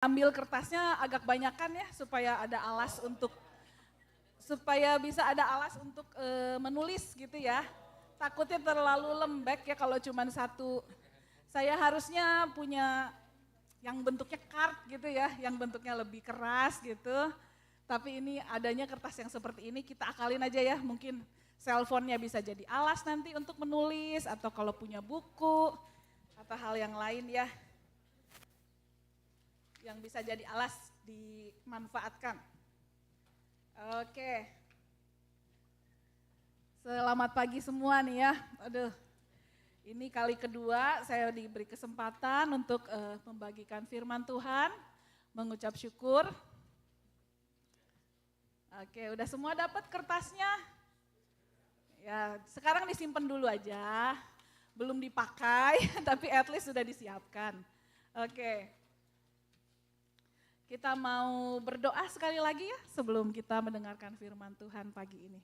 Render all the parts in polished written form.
Ambil kertasnya agak banyakan ya supaya bisa ada alas untuk menulis gitu ya. Takutnya terlalu lembek ya kalau cuma satu. Saya harusnya punya yang bentuknya card gitu ya, yang bentuknya lebih keras gitu. Tapi ini adanya kertas yang seperti ini, kita akalin aja ya, mungkin cellphone-nya bisa jadi alas nanti untuk menulis, atau kalau punya buku, atau hal yang lain ya, yang bisa jadi alas dimanfaatkan. Oke, selamat pagi semua nih ya. Aduh, ini kali kedua saya diberi kesempatan untuk membagikan firman Tuhan, mengucap syukur. Oke, udah semua dapat kertasnya? Ya, sekarang disimpan dulu aja. Belum dipakai, tapi at least sudah disiapkan. Oke. Kita mau berdoa sekali lagi ya sebelum kita mendengarkan firman Tuhan pagi ini.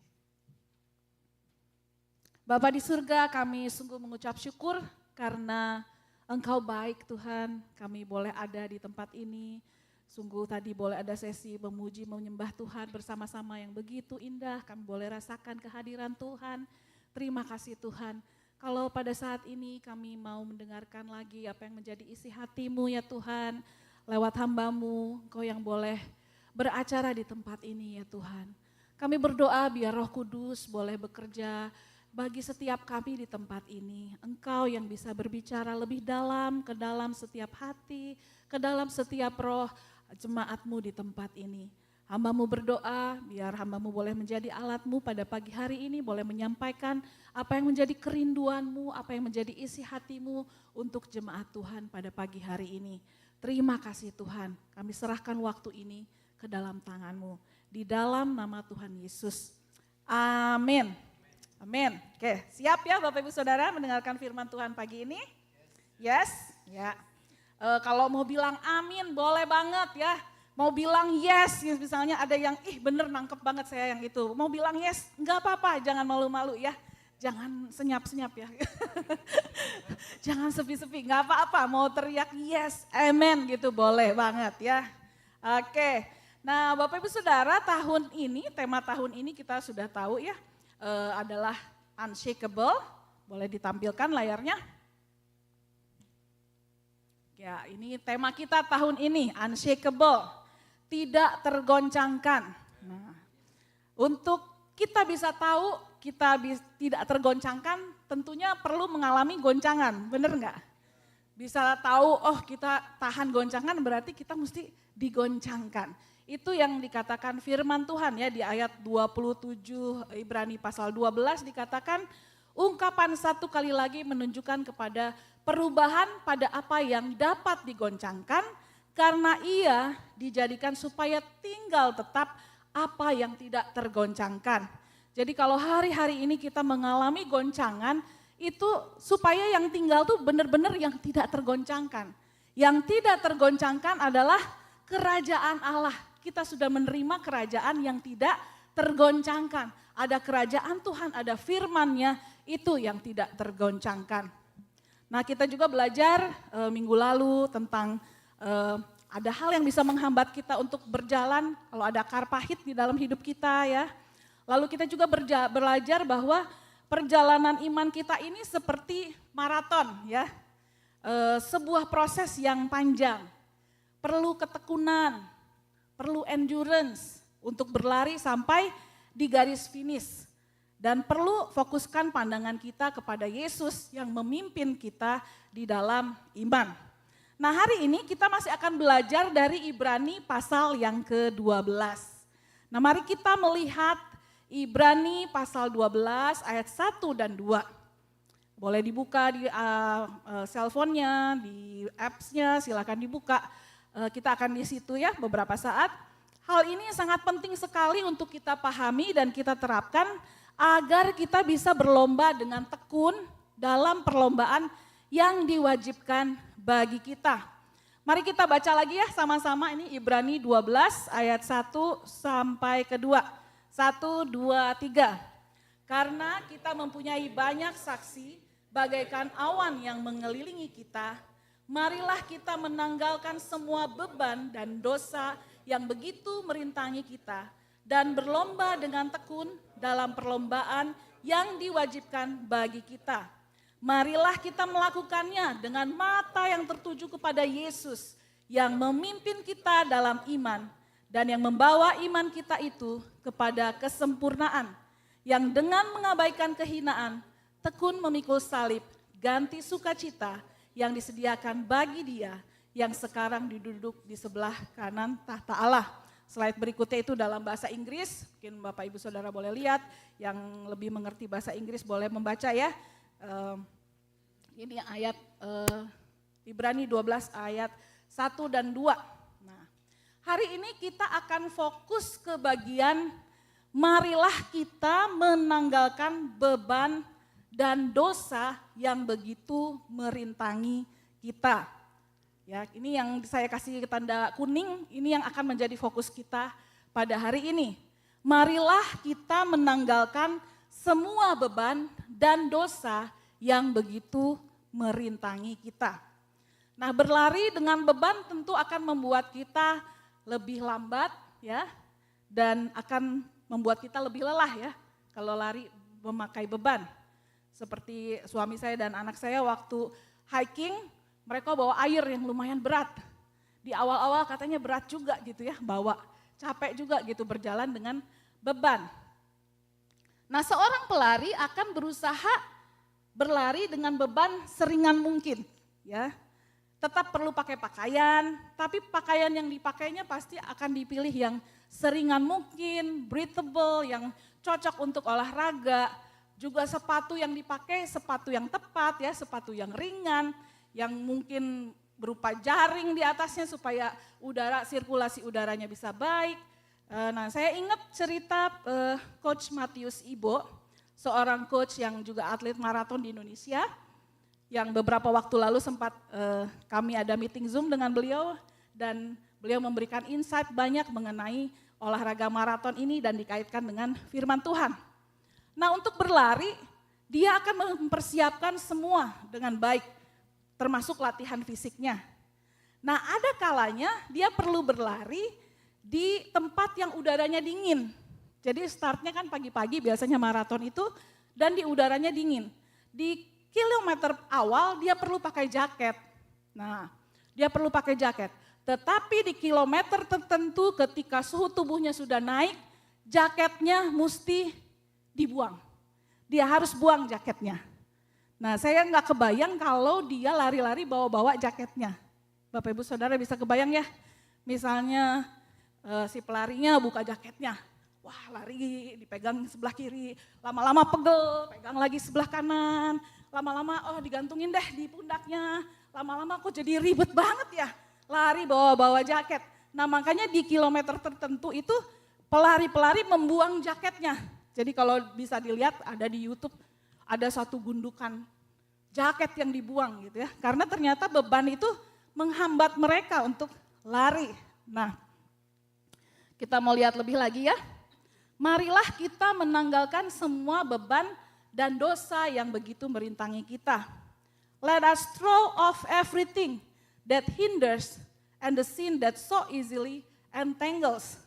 Bapa di surga, kami sungguh mengucap syukur karena Engkau baik Tuhan. Kami boleh ada di tempat ini. Sungguh tadi boleh ada sesi memuji, menyembah Tuhan bersama-sama yang begitu indah. Kami boleh rasakan kehadiran Tuhan. Terima kasih Tuhan. Kalau pada saat ini kami mau mendengarkan lagi apa yang menjadi isi hati-Mu ya Tuhan. Lewat hamba-Mu, Engkau yang boleh beracara di tempat ini ya Tuhan. Kami berdoa biar Roh Kudus boleh bekerja bagi setiap kami di tempat ini. Engkau yang bisa berbicara lebih dalam, ke dalam setiap hati, ke dalam setiap roh jemaat-Mu di tempat ini. Hamba-Mu berdoa biar hamba-Mu boleh menjadi alat-Mu pada pagi hari ini, boleh menyampaikan apa yang menjadi kerinduan-Mu, apa yang menjadi isi hati-Mu untuk jemaat Tuhan pada pagi hari ini. Terima kasih Tuhan, kami serahkan waktu ini ke dalam tangan-Mu. Di dalam nama Tuhan Yesus. Amin. Amin. Oke, siap ya Bapak Ibu Saudara mendengarkan firman Tuhan pagi ini? Yes? Ya. Kalau mau bilang amin boleh banget ya. Mau bilang yes, misalnya ada yang bener nangkep banget saya yang itu. Mau bilang yes, enggak apa-apa, jangan malu-malu ya. Jangan senyap-senyap ya. Jangan sepi-sepi, enggak apa-apa. Mau teriak yes, amen gitu boleh banget ya. Oke, nah Bapak Ibu Saudara tema tahun ini kita sudah tahu ya. Adalah unshakable, boleh ditampilkan layarnya. Ya ini tema kita tahun ini, unshakable, tidak tergoncangkan. Nah, untuk kita bisa tahu kita tidak tergoncangkan tentunya perlu mengalami goncangan, bener nggak? Bisa tahu oh kita tahan goncangan berarti kita mesti digoncangkan. Itu yang dikatakan firman Tuhan ya di ayat 27 Ibrani pasal 12 dikatakan ungkapan satu kali lagi menunjukkan kepada perubahan pada apa yang dapat digoncangkan karena ia dijadikan supaya tinggal tetap apa yang tidak tergoncangkan. Jadi kalau hari-hari ini kita mengalami goncangan itu supaya yang tinggal tuh benar-benar yang tidak tergoncangkan. Yang tidak tergoncangkan adalah kerajaan Allah. Kita sudah menerima kerajaan yang tidak tergoncangkan. Ada kerajaan Tuhan, ada firman-Nya, itu yang tidak tergoncangkan. Nah kita juga belajar minggu lalu tentang ada hal yang bisa menghambat kita untuk berjalan, kalau ada akar pahit di dalam hidup kita ya. Lalu kita juga belajar bahwa perjalanan iman kita ini seperti maraton ya. Sebuah proses yang panjang, perlu ketekunan, perlu endurance untuk berlari sampai di garis finish. Dan perlu fokuskan pandangan kita kepada Yesus yang memimpin kita di dalam iman. Nah hari ini kita masih akan belajar dari Ibrani pasal yang ke-12. Nah mari kita melihat Ibrani pasal 12 ayat 1 dan 2. Boleh dibuka di cellphone-nya, di apps-nya silakan dibuka. Kita akan di situ ya beberapa saat. Hal ini sangat penting sekali untuk kita pahami dan kita terapkan agar kita bisa berlomba dengan tekun dalam perlombaan yang diwajibkan bagi kita. Mari kita baca lagi ya sama-sama ini Ibrani 12 ayat 1 sampai ke 2. 1, 2, 3. Karena kita mempunyai banyak saksi bagaikan awan yang mengelilingi kita, marilah kita menanggalkan semua beban dan dosa yang begitu merintangi kita dan berlomba dengan tekun dalam perlombaan yang diwajibkan bagi kita. Marilah kita melakukannya dengan mata yang tertuju kepada Yesus yang memimpin kita dalam iman dan yang membawa iman kita itu kepada kesempurnaan, yang dengan mengabaikan kehinaan tekun memikul salib, ganti sukacita yang disediakan bagi Dia yang sekarang duduk di sebelah kanan tahta Allah. Slide berikutnya itu dalam bahasa Inggris, mungkin Bapak Ibu Saudara boleh lihat, yang lebih mengerti bahasa Inggris boleh membaca ya. Ini ayat Ibrani 12 ayat 1 dan 2. Nah, hari ini kita akan fokus ke bagian marilah kita menanggalkan beban dan dosa yang begitu merintangi kita. Ya, ini yang saya kasih tanda kuning, ini yang akan menjadi fokus kita pada hari ini. Marilah kita menanggalkan semua beban dan dosa yang begitu merintangi kita. Nah, berlari dengan beban tentu akan membuat kita lebih lambat ya, dan akan membuat kita lebih lelah ya kalau lari memakai beban. Seperti suami saya dan anak saya waktu hiking, mereka bawa air yang lumayan berat. Di awal-awal katanya berat juga gitu ya, bawa capek juga gitu berjalan dengan beban. Nah, seorang pelari akan berusaha berlari dengan beban seringan mungkin ya. Tetap perlu pakai pakaian, tapi pakaian yang dipakainya pasti akan dipilih yang seringan mungkin, breathable, yang cocok untuk olahraga. Juga sepatu yang dipakai, sepatu yang tepat ya, sepatu yang ringan, yang mungkin berupa jaring di atasnya supaya sirkulasi udaranya bisa baik. Nah, saya ingat cerita Coach Matius Ibo, seorang coach yang juga atlet maraton di Indonesia, yang beberapa waktu lalu sempat kami ada meeting Zoom dengan beliau, dan beliau memberikan insight banyak mengenai olahraga maraton ini dan dikaitkan dengan firman Tuhan. Nah, untuk berlari, dia akan mempersiapkan semua dengan baik, termasuk latihan fisiknya. Nah, ada kalanya dia perlu berlari di tempat yang udaranya dingin. Jadi startnya kan pagi-pagi biasanya maraton itu, dan di udaranya dingin. Di kilometer awal dia perlu pakai jaket. Nah, dia perlu pakai jaket. Tetapi di kilometer tertentu ketika suhu tubuhnya sudah naik, jaketnya mesti dibuang. Dia harus buang jaketnya. Nah, saya nggak kebayang kalau dia lari-lari bawa-bawa jaketnya. Bapak Ibu Saudara bisa kebayang ya, misalnya si pelarinya buka jaketnya. Wah, lari dipegang sebelah kiri, lama-lama pegel, pegang lagi sebelah kanan. Lama-lama digantungin deh di pundaknya, lama-lama kok jadi ribet banget ya, lari bawa-bawa jaket. Nah, makanya di kilometer tertentu itu pelari-pelari membuang jaketnya. Jadi kalau bisa dilihat ada di YouTube, ada satu gundukan jaket yang dibuang gitu ya. Karena ternyata beban itu menghambat mereka untuk lari. Nah, kita mau lihat lebih lagi ya. Marilah kita menanggalkan semua beban dan dosa yang begitu merintangi kita. Let us throw off everything that hinders and the sin that so easily entangles.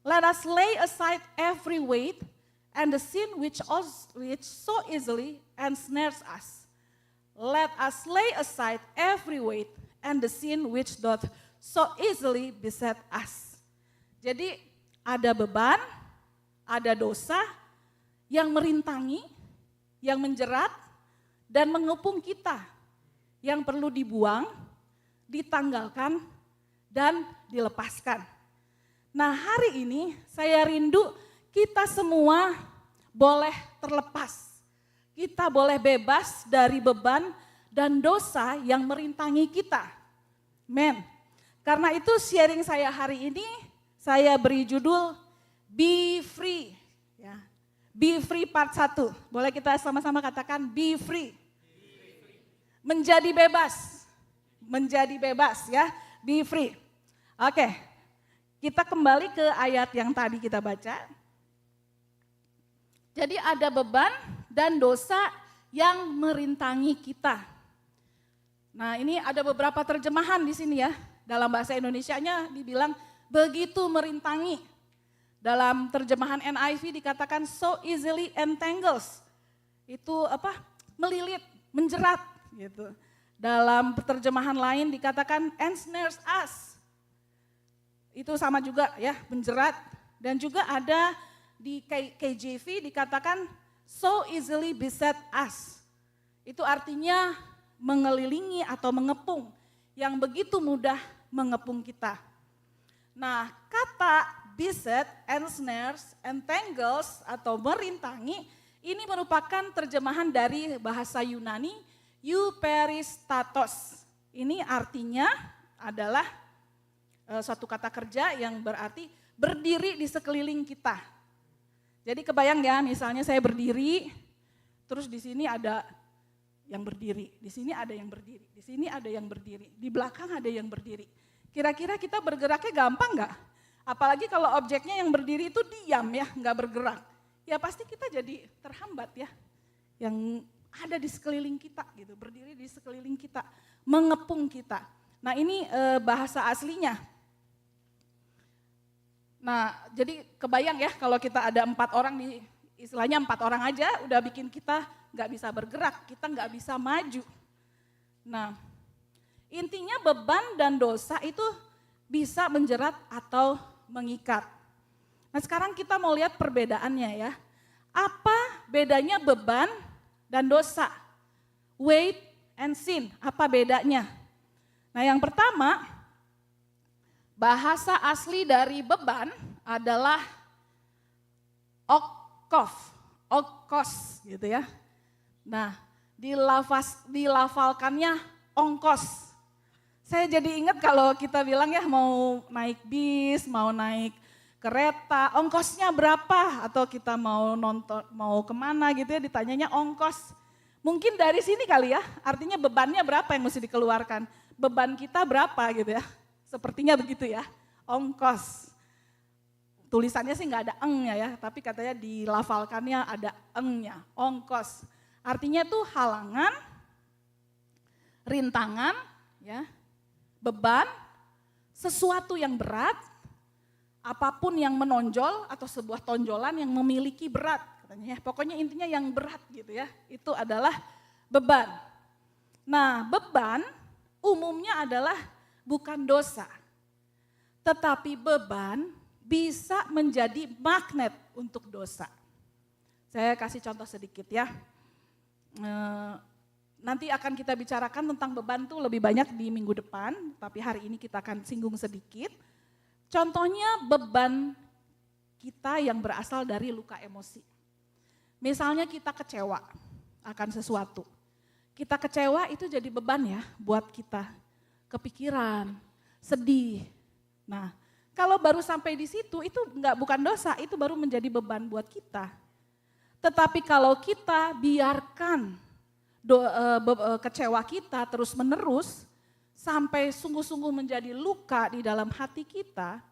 Let us lay aside every weight and the sin which so easily ensnares us. Let us lay aside every weight and the sin which doth so easily beset us. Jadi ada beban, ada dosa yang merintangi, yang menjerat dan mengepung kita, yang perlu dibuang, ditanggalkan dan dilepaskan. Nah, hari ini saya rindu kita semua boleh terlepas. Kita boleh bebas dari beban dan dosa yang merintangi kita. Men. Karena itu sharing saya hari ini saya beri judul Be Free. Ya. Be Free part 1. Boleh kita sama-sama katakan be free. Menjadi bebas. Menjadi bebas ya. Be free. Oke. Kita kembali ke ayat yang tadi kita baca. Jadi ada beban dan dosa yang merintangi kita. Nah ini ada beberapa terjemahan di sini ya. Dalam bahasa Indonesianya dibilang begitu merintangi. Dalam terjemahan NIV dikatakan so easily entangles. Itu apa? Melilit, menjerat gitu. Dalam terjemahan lain dikatakan ensnares us. Itu sama juga ya, menjerat. Dan juga ada di KJV dikatakan so easily beset us. Itu artinya mengelilingi atau mengepung, yang begitu mudah mengepung kita. Nah, kata beset, ensnares, entangles atau merintangi, ini merupakan terjemahan dari bahasa Yunani euperistatos. Ini artinya adalah suatu kata kerja yang berarti berdiri di sekeliling kita. Jadi kebayang ya, misalnya saya berdiri, terus di sini ada yang berdiri, di sini ada yang berdiri, di sini ada yang berdiri, di belakang ada yang berdiri. Kira-kira kita bergeraknya gampang nggak? Apalagi kalau objeknya yang berdiri itu diam ya, nggak bergerak. Ya pasti kita jadi terhambat ya, yang ada di sekeliling kita gitu, berdiri di sekeliling kita, mengepung kita. Nah ini bahasa aslinya. Nah jadi kebayang ya kalau kita ada 4 orang di, istilahnya 4 orang aja udah bikin kita nggak bisa bergerak, kita nggak bisa maju. Nah, intinya beban dan dosa itu bisa menjerat atau mengikat. Nah sekarang kita mau lihat perbedaannya ya. Apa bedanya beban dan dosa? Weight and sin, apa bedanya? Nah yang pertama, bahasa asli dari beban adalah okos gitu ya. Nah, dilafalkannya ongkos. Saya jadi ingat kalau kita bilang ya mau naik bis, mau naik kereta, ongkosnya berapa? Atau kita mau nonton, mau kemana gitu ya, ditanyanya ongkos. Mungkin dari sini kali ya, artinya bebannya berapa yang mesti dikeluarkan. Beban kita berapa gitu ya, sepertinya begitu ya, ongkos. Tulisannya sih nggak ada engnya ya, tapi katanya dilafalkannya ada engnya, ongkos. Artinya tuh halangan, rintangan, ya, beban, sesuatu yang berat, apapun yang menonjol atau sebuah tonjolan yang memiliki berat, katanya ya. Pokoknya intinya yang berat gitu ya, itu adalah beban. Nah, beban umumnya adalah bukan dosa, tetapi beban bisa menjadi magnet untuk dosa. Saya kasih contoh sedikit ya. Nanti akan kita bicarakan tentang beban tuh lebih banyak di minggu depan, tapi hari ini kita akan singgung sedikit. Contohnya beban kita yang berasal dari luka emosi. Misalnya kita kecewa akan sesuatu. Kita kecewa itu jadi beban ya buat kita. Kepikiran, sedih. Nah, kalau baru sampai di situ itu bukan dosa, itu baru menjadi beban buat kita. Tetapi kalau kita biarkan kecewa kita terus menerus sampai sungguh-sungguh menjadi luka di dalam hati kita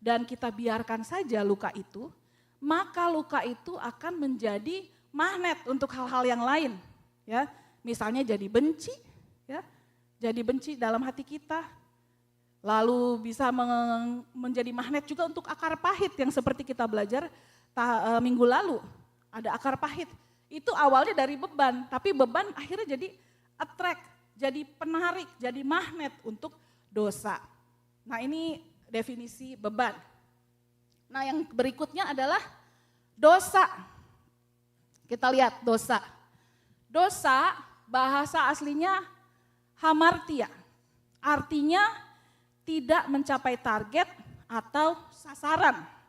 dan kita biarkan saja luka itu, maka luka itu akan menjadi magnet untuk hal-hal yang lain. Ya, misalnya jadi benci, ya, jadi benci dalam hati kita. Lalu bisa menjadi magnet juga untuk akar pahit yang seperti kita belajar minggu lalu. Ada akar pahit, itu awalnya dari beban, tapi beban akhirnya jadi attract, jadi penarik, jadi magnet untuk dosa. Nah ini definisi beban. Nah yang berikutnya adalah dosa. Kita lihat dosa. Dosa bahasa aslinya hamartia, artinya tidak mencapai target atau sasaran.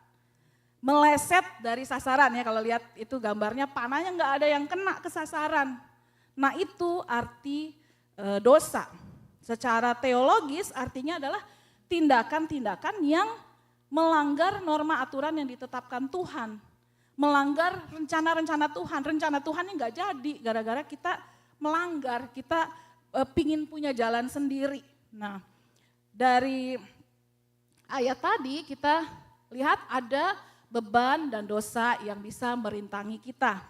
Meleset dari sasaran ya, kalau lihat itu gambarnya panahnya nggak ada yang kena ke sasaran. Nah itu arti dosa. Secara teologis artinya adalah tindakan-tindakan yang melanggar norma aturan yang ditetapkan Tuhan. Melanggar rencana-rencana Tuhan. Rencana Tuhan ini nggak jadi gara-gara kita melanggar, kita pingin punya jalan sendiri. Nah dari ayat tadi kita lihat ada beban dan dosa yang bisa merintangi kita.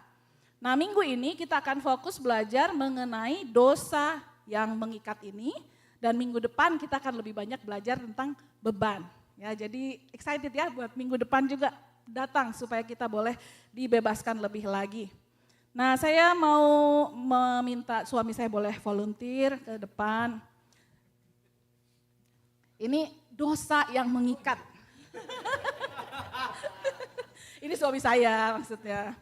Nah minggu ini kita akan fokus belajar mengenai dosa yang mengikat ini. Dan minggu depan kita akan lebih banyak belajar tentang beban. Ya, jadi excited ya buat minggu depan juga datang supaya kita boleh dibebaskan lebih lagi. Nah, saya mau meminta suami saya boleh volunteer ke depan. Ini dosa yang mengikat. Ini suami saya maksudnya.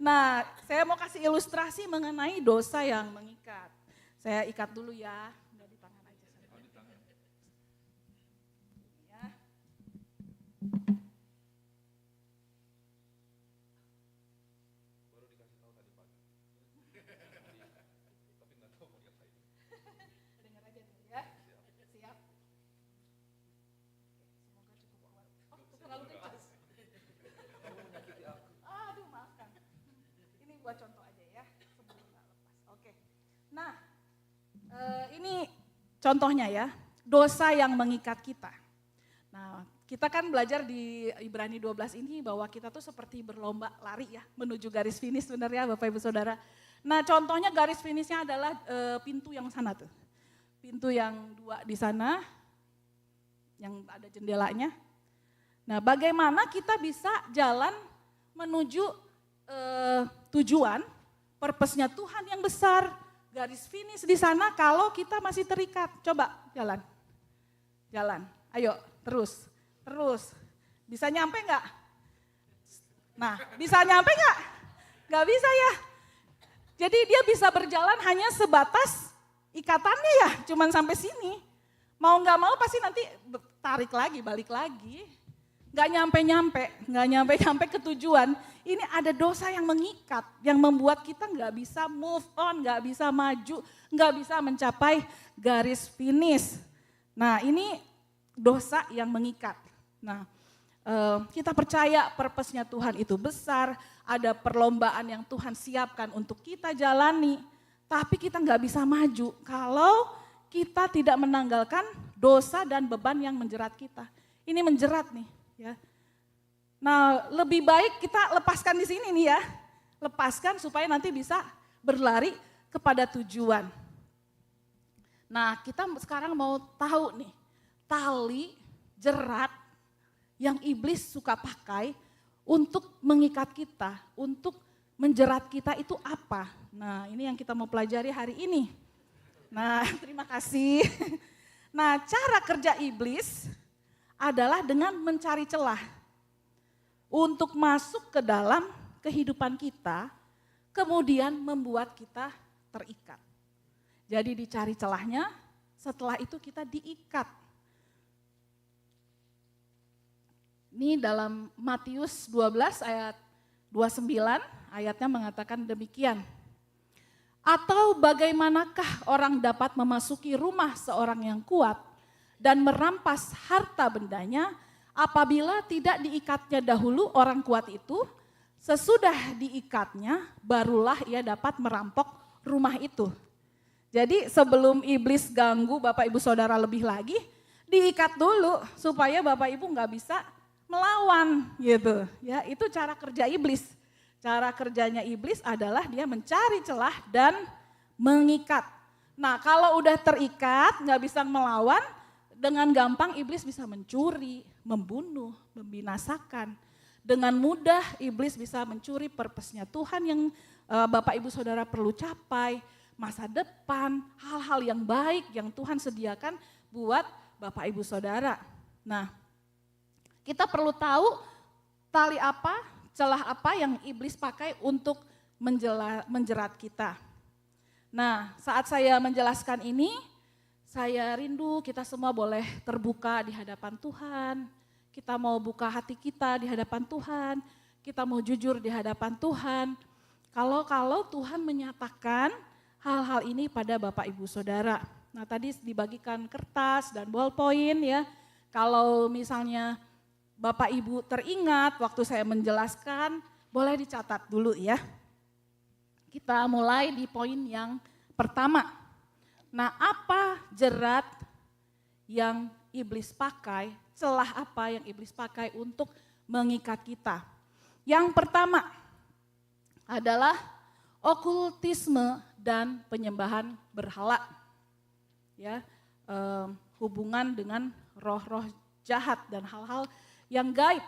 Nah, saya mau kasih ilustrasi mengenai dosa yang mengikat. Saya ikat dulu ya. Udah di tangan aja. Ya. Baru dikasih tahu tadi pagi. Tapi nggak tahu mau diapain. Dengar aja dulu ya. Siap. Semoga cukup kuat. Oh, terlalu kencang. Aduh, maafkan. Ini buat contoh aja ya, sebelum nggak lepas. Oke. Nah, ini contohnya ya, dosa yang mengikat kita. Nah, kita kan belajar di Ibrani 12 ini bahwa kita tuh seperti berlomba lari ya, menuju garis finish benar ya Bapak Ibu Saudara. Nah, contohnya garis finishnya adalah pintu yang sana tuh. Pintu yang 2 di sana, yang ada jendelanya. Nah, bagaimana kita bisa jalan menuju tujuan, purpose-nya Tuhan yang besar, garis finish di sana kalau kita masih terikat. Coba jalan, ayo terus. Bisa nyampe enggak? Nah, bisa nyampe enggak? Enggak bisa ya. Jadi dia bisa berjalan hanya sebatas ikatannya ya, cuman sampai sini. Mau enggak mau pasti nanti tarik lagi, balik lagi. Enggak nyampe ke tujuan. Ini ada dosa yang mengikat, yang membuat kita enggak bisa move on, enggak bisa maju, enggak bisa mencapai garis finish. Nah, ini dosa yang mengikat. Nah, kita percaya purpose-nya Tuhan itu besar, ada perlombaan yang Tuhan siapkan untuk kita jalani, tapi kita nggak bisa maju kalau kita tidak menanggalkan dosa dan beban yang menjerat kita. Ini menjerat nih, ya. Nah, lebih baik kita lepaskan di sini nih ya, lepaskan supaya nanti bisa berlari kepada tujuan. Nah, kita sekarang mau tahu nih, tali, jerat yang iblis suka pakai untuk mengikat kita, untuk menjerat kita itu apa? Nah, ini yang kita mau pelajari hari ini. Nah, terima kasih. Nah, cara kerja iblis adalah dengan mencari celah untuk masuk ke dalam kehidupan kita, kemudian membuat kita terikat. Jadi dicari celahnya, setelah itu kita diikat. Ini dalam Matius 12 ayat 29, ayatnya mengatakan demikian. Atau bagaimanakah orang dapat memasuki rumah seorang yang kuat dan merampas harta bendanya apabila tidak diikatnya dahulu orang kuat itu, sesudah diikatnya barulah ia dapat merampok rumah itu. Jadi sebelum iblis ganggu Bapak Ibu Saudara lebih lagi, diikat dulu supaya Bapak Ibu nggak bisa melawan gitu. Ya, itu cara kerja iblis. Cara kerjanya iblis adalah dia mencari celah dan mengikat. Nah, kalau udah terikat, nggak bisa melawan, dengan gampang iblis bisa mencuri, membunuh, membinasakan. Dengan mudah iblis bisa mencuri purpose-nya Tuhan yang Bapak Ibu Saudara perlu capai, masa depan, hal-hal yang baik yang Tuhan sediakan buat Bapak Ibu Saudara. Nah, kita perlu tahu tali apa, celah apa yang iblis pakai untuk menjerat kita. Nah, saat saya menjelaskan ini, saya rindu kita semua boleh terbuka di hadapan Tuhan. Kita mau buka hati kita di hadapan Tuhan, kita mau jujur di hadapan Tuhan. Kalau Tuhan menyatakan hal-hal ini pada Bapak Ibu Saudara. Nah, tadi dibagikan kertas dan ballpoint ya. Kalau misalnya Bapak Ibu teringat waktu saya menjelaskan, boleh dicatat dulu ya. Kita mulai di poin yang pertama. Nah, apa jerat yang iblis pakai, celah apa yang iblis pakai untuk mengikat kita? Yang pertama adalah okultisme dan penyembahan berhala. ya, hubungan dengan roh-roh jahat dan hal-hal yang gaib.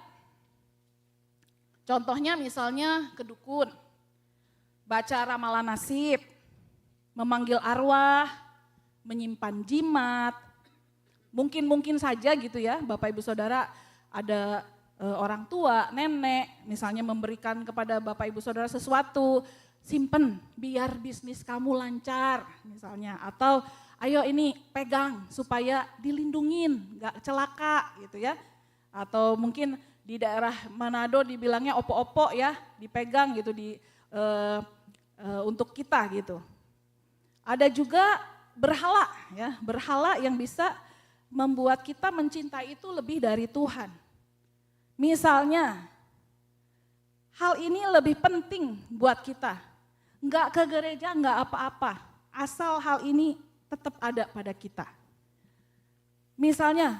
Contohnya misalnya kedukun, baca ramalan nasib, memanggil arwah, menyimpan jimat. Mungkin saja gitu ya, Bapak Ibu Saudara, ada orang tua, nenek, misalnya memberikan kepada Bapak Ibu Saudara sesuatu, simpen biar bisnis kamu lancar misalnya. Atau ayo ini pegang supaya dilindungin, gak celaka gitu ya. Atau mungkin di daerah Manado dibilangnya opo-opo ya, dipegang gitu untuk kita gitu. Ada juga berhala ya, berhala yang bisa membuat kita mencintai itu lebih dari Tuhan. Misalnya, hal ini lebih penting buat kita. Enggak ke gereja, enggak apa-apa, asal hal ini tetap ada pada kita. Misalnya,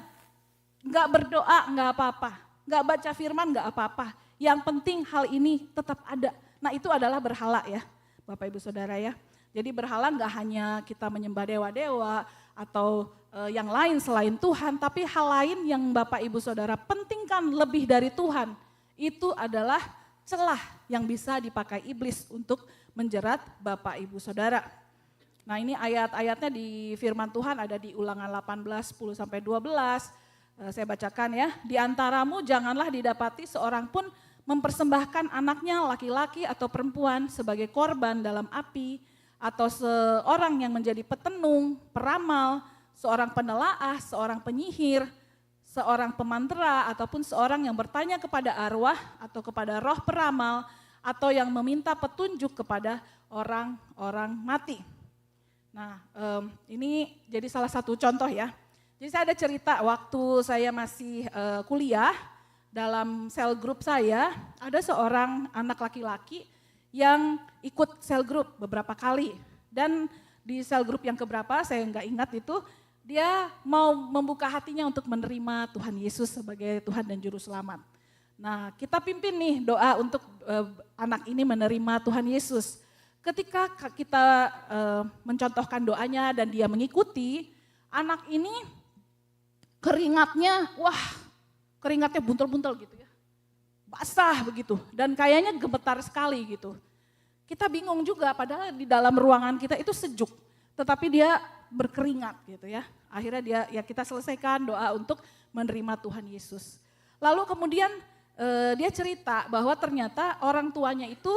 enggak berdoa, enggak apa-apa, enggak baca firman, enggak apa-apa. Yang penting hal ini tetap ada. Nah itu adalah berhala ya, Bapak Ibu Saudara ya. Jadi berhala enggak hanya kita menyembah dewa-dewa atau yang lain selain Tuhan, tapi hal lain yang Bapak Ibu Saudara pentingkan lebih dari Tuhan, itu adalah celah yang bisa dipakai iblis untuk menjerat Bapak Ibu Saudara. Nah ini ayat-ayatnya di firman Tuhan ada di Ulangan 18, 10-12, saya bacakan ya. Di antaramu janganlah didapati seorang pun mempersembahkan anaknya laki-laki atau perempuan sebagai korban dalam api, atau seorang yang menjadi petenung, peramal, seorang penelaah, seorang penyihir, seorang pemantera, ataupun seorang yang bertanya kepada arwah atau kepada roh peramal, atau yang meminta petunjuk kepada orang-orang mati. Nah ini jadi salah satu contoh ya. Jadi saya ada cerita waktu saya masih kuliah, dalam sel grup saya ada seorang anak laki-laki yang ikut sel grup beberapa kali. Dan di sel grup yang keberapa saya nggak ingat itu, dia mau membuka hatinya untuk menerima Tuhan Yesus sebagai Tuhan dan Juru Selamat. Nah kita pimpin nih doa untuk anak ini menerima Tuhan Yesus. Ketika kita mencontohkan doanya dan dia mengikuti, anak ini keringatnya buntel-buntel gitu ya. Basah begitu dan kayaknya gemetar sekali gitu. Kita bingung juga padahal di dalam ruangan kita itu sejuk, tetapi dia berkeringat gitu ya. Akhirnya kita selesaikan doa untuk menerima Tuhan Yesus. Lalu kemudian dia cerita bahwa ternyata orang tuanya itu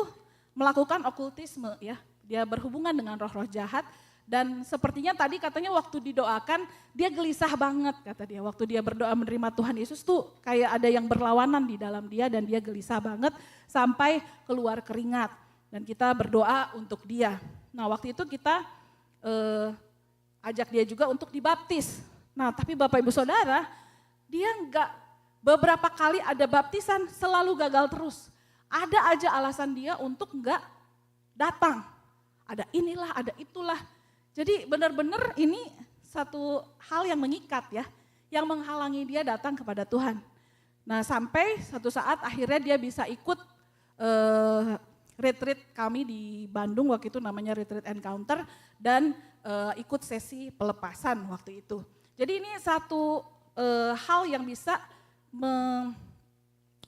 melakukan okultisme ya. Dia berhubungan dengan roh-roh jahat dan sepertinya tadi katanya waktu didoakan dia gelisah banget kata dia. Waktu dia berdoa menerima Tuhan Yesus tuh kayak ada yang berlawanan di dalam dia dan dia gelisah banget sampai keluar keringat. Dan kita berdoa untuk dia. Nah waktu itu kita ajak dia juga untuk dibaptis. Nah tapi Bapak Ibu Saudara, dia beberapa kali ada baptisan selalu gagal terus. Ada aja alasan dia untuk enggak datang. Ada inilah, ada itulah. Jadi benar-benar ini satu hal yang mengikat ya, yang menghalangi dia datang kepada Tuhan. Nah sampai satu saat akhirnya dia bisa ikut retreat kami di Bandung waktu itu namanya Retreat Encounter dan ikut sesi pelepasan waktu itu. Jadi ini satu hal yang bisa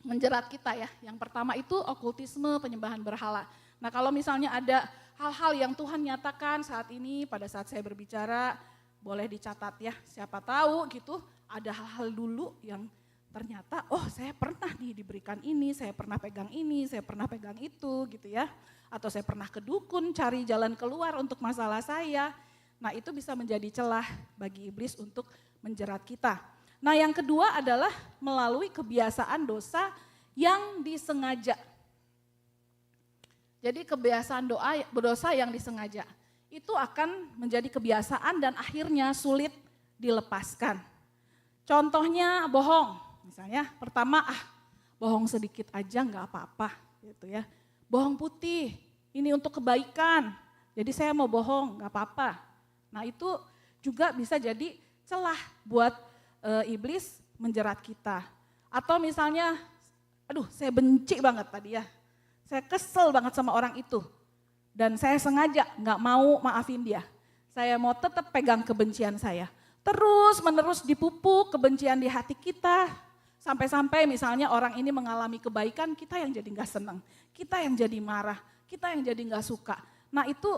menjerat kita ya. Yang pertama itu okultisme, penyembahan berhala. Nah kalau misalnya ada hal-hal yang Tuhan nyatakan saat ini pada saat saya berbicara, boleh dicatat ya. Siapa tahu gitu ada hal-hal dulu yang ternyata saya pernah nih diberikan ini, saya pernah pegang ini, saya pernah pegang itu gitu ya. Atau saya pernah ke dukun cari jalan keluar untuk masalah saya. Nah itu bisa menjadi celah bagi iblis untuk menjerat kita. Nah yang kedua adalah melalui kebiasaan dosa yang disengaja. Jadi kebiasaan dosa yang disengaja itu akan menjadi kebiasaan dan akhirnya sulit dilepaskan. Contohnya bohong. Misalnya pertama bohong sedikit aja nggak apa-apa gitu ya. Bohong putih ini untuk kebaikan. Jadi saya mau bohong nggak apa-apa. Nah itu juga bisa jadi celah buat iblis menjerat kita. Atau misalnya saya benci banget tadi ya. Saya kesel banget sama orang itu. Dan saya sengaja nggak mau maafin dia. Saya mau tetap pegang kebencian saya. Terus menerus dipupuk kebencian di hati kita. Sampai-sampai misalnya orang ini mengalami kebaikan, kita yang jadi gak senang. Kita yang jadi marah, kita yang jadi gak suka. Nah itu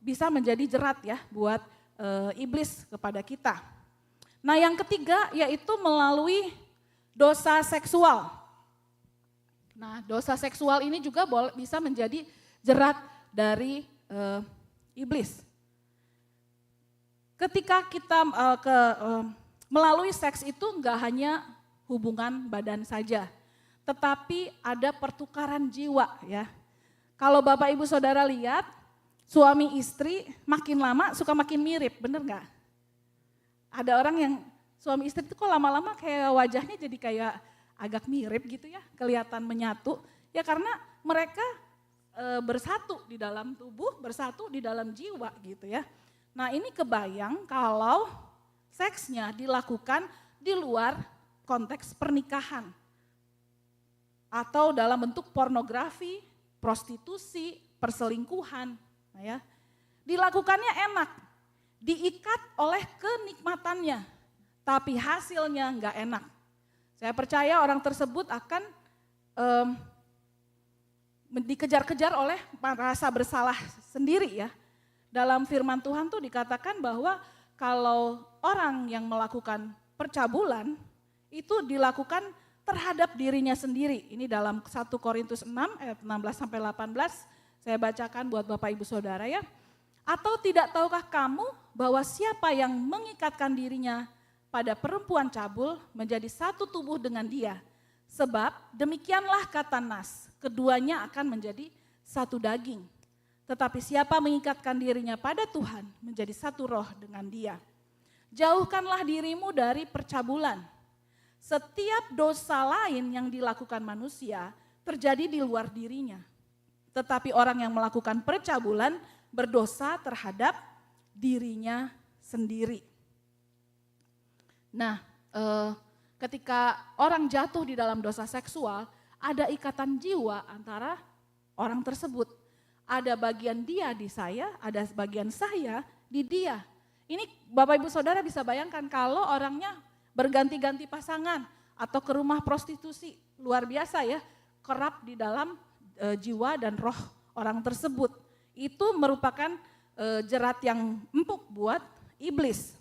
bisa menjadi jerat ya buat iblis kepada kita. Nah yang ketiga yaitu melalui dosa seksual. Nah dosa seksual ini juga bisa menjadi jerat dari iblis. Ketika kita melalui seks itu enggak hanya hubungan badan saja, tetapi ada pertukaran jiwa ya. Kalau Bapak Ibu Saudara lihat, suami istri makin lama suka makin mirip, bener nggak? Ada orang yang suami istri itu kok lama-lama kayak wajahnya jadi kayak agak mirip gitu ya, kelihatan menyatu. Ya karena mereka bersatu di dalam tubuh, bersatu di dalam jiwa gitu ya. Nah ini kebayang kalau seksnya dilakukan di luar konteks pernikahan. Atau dalam bentuk pornografi, prostitusi, perselingkuhan. Nah ya, dilakukannya enak, diikat oleh kenikmatannya, tapi hasilnya enggak enak. Saya percaya orang tersebut akan dikejar-kejar oleh rasa bersalah sendiri ya. Dalam firman Tuhan tuh dikatakan bahwa kalau orang yang melakukan percabulan itu dilakukan terhadap dirinya sendiri. Ini dalam 1 Korintus 6 ayat 16 sampai 18 saya bacakan buat Bapak Ibu Saudara ya. Atau tidak tahukah kamu bahwa siapa yang mengikatkan dirinya pada perempuan cabul menjadi satu tubuh dengan dia. Sebab demikianlah kata Nas, keduanya akan menjadi satu daging. Tetapi siapa mengikatkan dirinya pada Tuhan menjadi satu roh dengan dia. Jauhkanlah dirimu dari percabulan. Setiap dosa lain yang dilakukan manusia terjadi di luar dirinya. Tetapi orang yang melakukan percabulan berdosa terhadap dirinya sendiri. Nah, ketika orang jatuh di dalam dosa seksual, ada ikatan jiwa antara orang tersebut. Ada bagian dia di saya, ada bagian saya di dia. Ini Bapak Ibu Saudara bisa bayangkan kalau orangnya berganti-ganti pasangan atau ke rumah prostitusi, luar biasa ya, kerap di dalam jiwa dan roh orang tersebut. Itu merupakan jerat yang empuk buat iblis.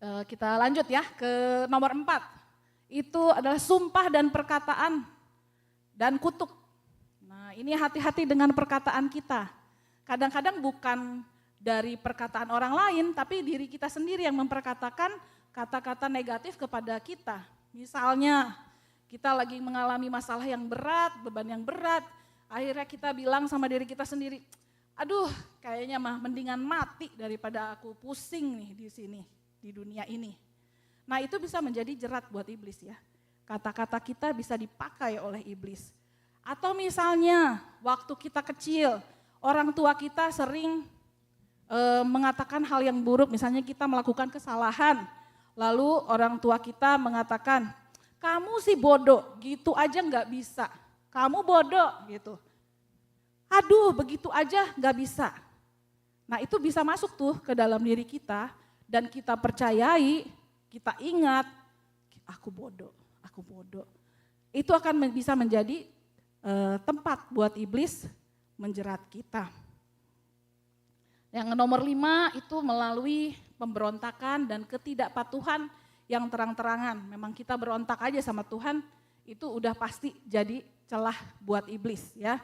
Kita lanjut ya ke nomor 4. Itu adalah sumpah dan perkataan dan kutuk. Nah ini hati-hati dengan perkataan kita. Kadang-kadang bukan dari perkataan orang lain, tapi diri kita sendiri yang memperkatakan kata-kata negatif kepada kita. Misalnya kita lagi mengalami masalah yang berat, beban yang berat, akhirnya kita bilang sama diri kita sendiri, aduh kayaknya mah mendingan mati daripada aku pusing nih di sini, di dunia ini. Nah itu bisa menjadi jerat buat iblis ya. Kata-kata kita bisa dipakai oleh iblis. Atau misalnya waktu kita kecil, orang tua kita sering mengatakan hal yang buruk, misalnya kita melakukan kesalahan, lalu orang tua kita mengatakan, kamu sih bodoh, gitu aja nggak bisa, kamu bodoh gitu. Aduh begitu aja nggak bisa. Nah itu bisa masuk tuh ke dalam diri kita dan kita percayai, kita ingat, aku bodoh, aku bodoh. Itu akan bisa menjadi tempat buat iblis menjerat kita. Yang nomor 5 itu melalui pemberontakan dan ketidakpatuhan yang terang-terangan. Memang kita berontak aja sama Tuhan, itu udah pasti jadi celah buat iblis ya.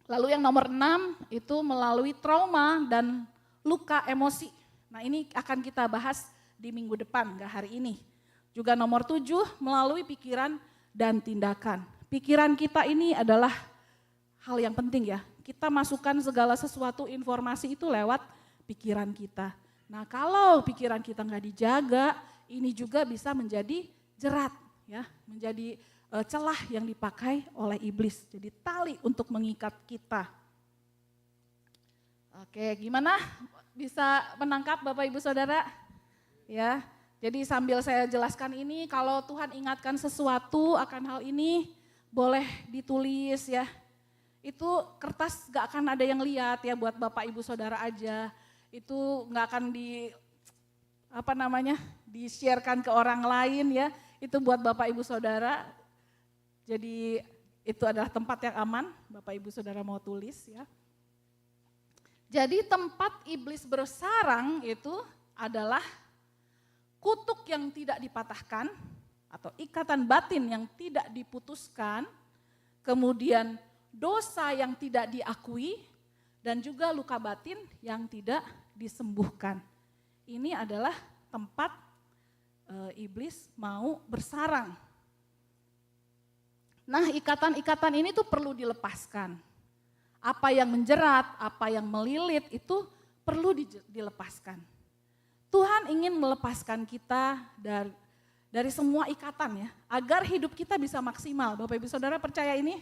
Lalu yang nomor 6 itu melalui trauma dan luka emosi. Nah ini akan kita bahas di minggu depan, gak hari ini. Juga nomor 7 melalui pikiran dan tindakan. Pikiran kita ini adalah hal yang penting ya. Kita masukkan segala sesuatu informasi itu lewat pikiran kita. Nah kalau pikiran kita nggak dijaga, ini juga bisa menjadi jerat ya, menjadi celah yang dipakai oleh iblis. Jadi tali untuk mengikat kita. Oke, gimana? Bisa menangkap Bapak Ibu Saudara? Ya. Jadi sambil saya jelaskan ini, kalau Tuhan ingatkan sesuatu akan hal ini, boleh ditulis ya. itu kertas gak akan ada yang lihat ya, buat Bapak Ibu Saudara aja. Itu gak akan di-sharekan ke orang lain ya. Itu buat Bapak Ibu Saudara. Jadi itu adalah tempat yang aman, Bapak Ibu Saudara mau tulis ya. Jadi tempat iblis bersarang itu adalah kutuk yang tidak dipatahkan atau ikatan batin yang tidak diputuskan, kemudian dosa yang tidak diakui, dan juga luka batin yang tidak disembuhkan. Ini adalah tempat iblis mau bersarang. Nah, ikatan-ikatan ini tuh perlu dilepaskan. Apa yang menjerat, apa yang melilit itu perlu dilepaskan. Tuhan ingin melepaskan kita dari semua ikatan ya, agar hidup kita bisa maksimal. Bapak Ibu Saudara percaya ini?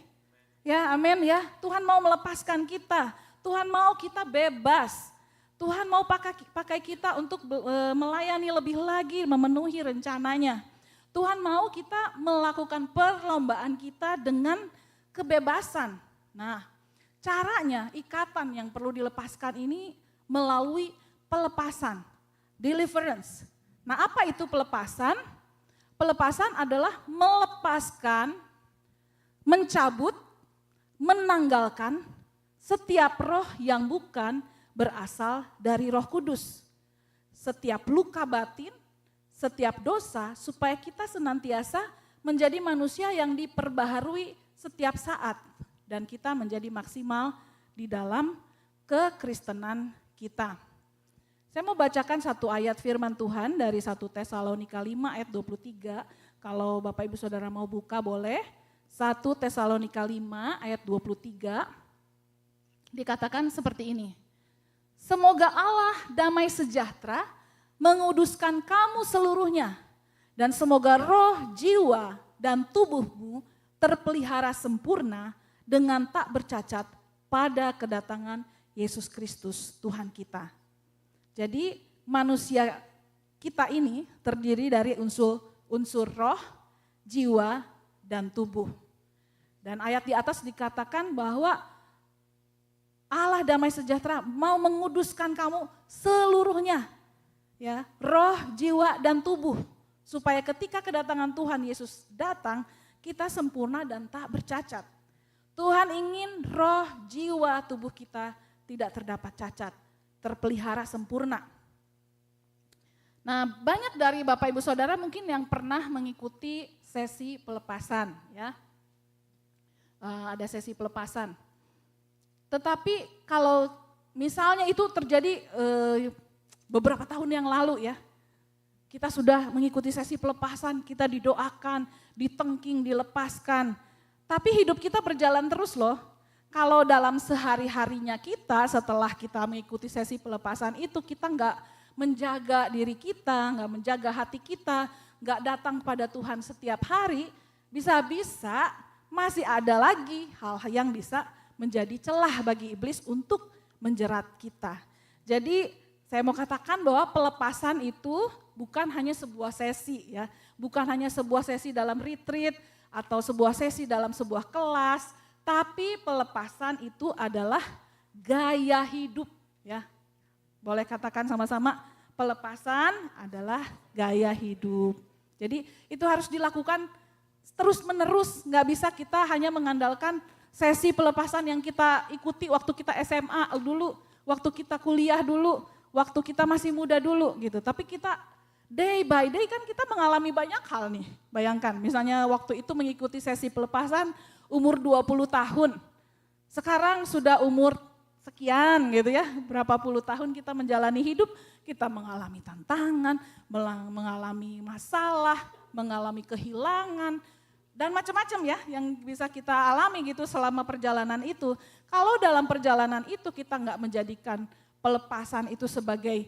Ya, amin ya. Tuhan mau melepaskan kita. Tuhan mau kita bebas. Tuhan mau pakai kita untuk melayani lebih lagi, memenuhi rencananya. Tuhan mau kita melakukan perlombaan kita dengan kebebasan. Nah, caranya ikatan yang perlu dilepaskan ini melalui pelepasan, deliverance. Nah, apa itu pelepasan? Pelepasan adalah melepaskan, mencabut, menanggalkan setiap roh yang bukan berasal dari Roh Kudus. Setiap luka batin, setiap dosa, supaya kita senantiasa menjadi manusia yang diperbaharui setiap saat. Dan kita menjadi maksimal di dalam kekristenan kita. Saya mau bacakan satu ayat firman Tuhan dari 1 Tesalonika 5 ayat 23. Kalau Bapak Ibu Saudara mau buka boleh. 1 Tesalonika 5 ayat 23. Dikatakan seperti ini. Semoga Allah damai sejahtera menguduskan kamu seluruhnya. Dan semoga roh, jiwa, dan tubuhmu terpelihara sempurna dengan tak bercacat pada kedatangan Yesus Kristus Tuhan kita. Jadi manusia kita ini terdiri dari unsur roh, jiwa, dan tubuh. Dan ayat di atas dikatakan bahwa Allah damai sejahtera mau menguduskan kamu seluruhnya. Ya, roh, jiwa, dan tubuh. Supaya ketika kedatangan Tuhan Yesus datang, kita sempurna dan tak bercacat. Tuhan ingin roh, jiwa, tubuh kita tidak terdapat cacat, terpelihara sempurna. Nah, banyak dari Bapak Ibu Saudara mungkin yang pernah mengikuti sesi pelepasan, ya. Ada sesi pelepasan. Tetapi kalau misalnya itu terjadi beberapa tahun yang lalu ya, kita sudah mengikuti sesi pelepasan, kita didoakan, ditengking, dilepaskan. Tapi hidup kita berjalan terus loh. Kalau dalam sehari-harinya kita setelah kita mengikuti sesi pelepasan itu kita nggak menjaga diri kita, nggak menjaga hati kita, nggak datang pada Tuhan setiap hari, bisa-bisa masih ada lagi hal-hal yang bisa menjadi celah bagi iblis untuk menjerat kita. Jadi saya mau katakan bahwa pelepasan itu bukan hanya sebuah sesi ya, bukan hanya sebuah sesi dalam retreat atau sebuah sesi dalam sebuah kelas, tapi pelepasan itu adalah gaya hidup ya. Boleh katakan sama-sama, pelepasan adalah gaya hidup. Jadi itu harus dilakukan terus menerus, nggak bisa kita hanya mengandalkan sesi pelepasan yang kita ikuti waktu kita SMA dulu, waktu kita kuliah dulu, waktu kita masih muda dulu gitu. Tapi kita day by day kan kita mengalami banyak hal nih. Bayangkan misalnya waktu itu mengikuti sesi pelepasan umur 20 tahun. Sekarang sudah umur sekian gitu ya, berapa puluh tahun kita menjalani hidup, kita mengalami tantangan, mengalami masalah, mengalami kehilangan, dan macam-macam ya yang bisa kita alami gitu selama perjalanan itu. Kalau dalam perjalanan itu kita nggak menjadikan pelepasan itu sebagai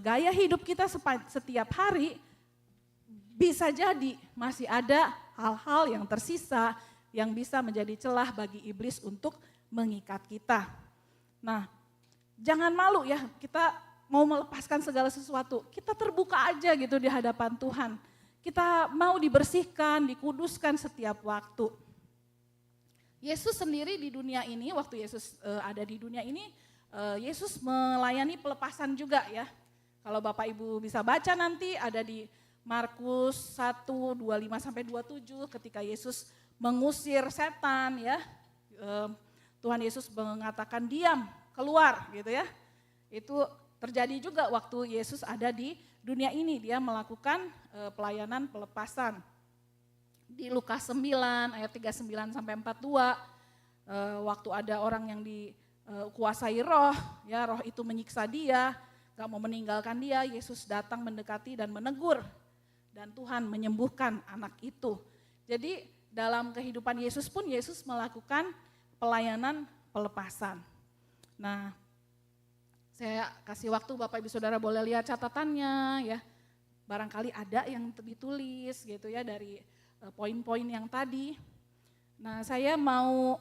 gaya hidup kita setiap hari, bisa jadi masih ada hal-hal yang tersisa yang bisa menjadi celah bagi iblis untuk mengikat kita. Nah, jangan malu ya, kita mau melepaskan segala sesuatu, kita terbuka aja gitu di hadapan Tuhan. Kita mau dibersihkan, dikuduskan setiap waktu. Yesus sendiri di dunia ini, waktu Yesus ada di dunia ini, Yesus melayani pelepasan juga ya. Kalau Bapak Ibu bisa baca nanti ada di Markus 1:25-27 ketika Yesus mengusir setan ya. Tuhan Yesus mengatakan diam, keluar gitu ya. Itu terjadi juga waktu Yesus ada di dunia ini, dia melakukan pelayanan pelepasan. Di Lukas 9 ayat 39-42, waktu ada orang yang dikuasai roh, ya roh itu menyiksa dia, gak mau meninggalkan dia, Yesus datang mendekati dan menegur. Dan Tuhan menyembuhkan anak itu. Jadi dalam kehidupan Yesus pun Yesus melakukan pelayanan pelepasan. Nah, saya kasih waktu Bapak Ibu Saudara boleh lihat catatannya ya. Barangkali ada yang ditulis gitu ya dari poin-poin yang tadi. Nah, saya mau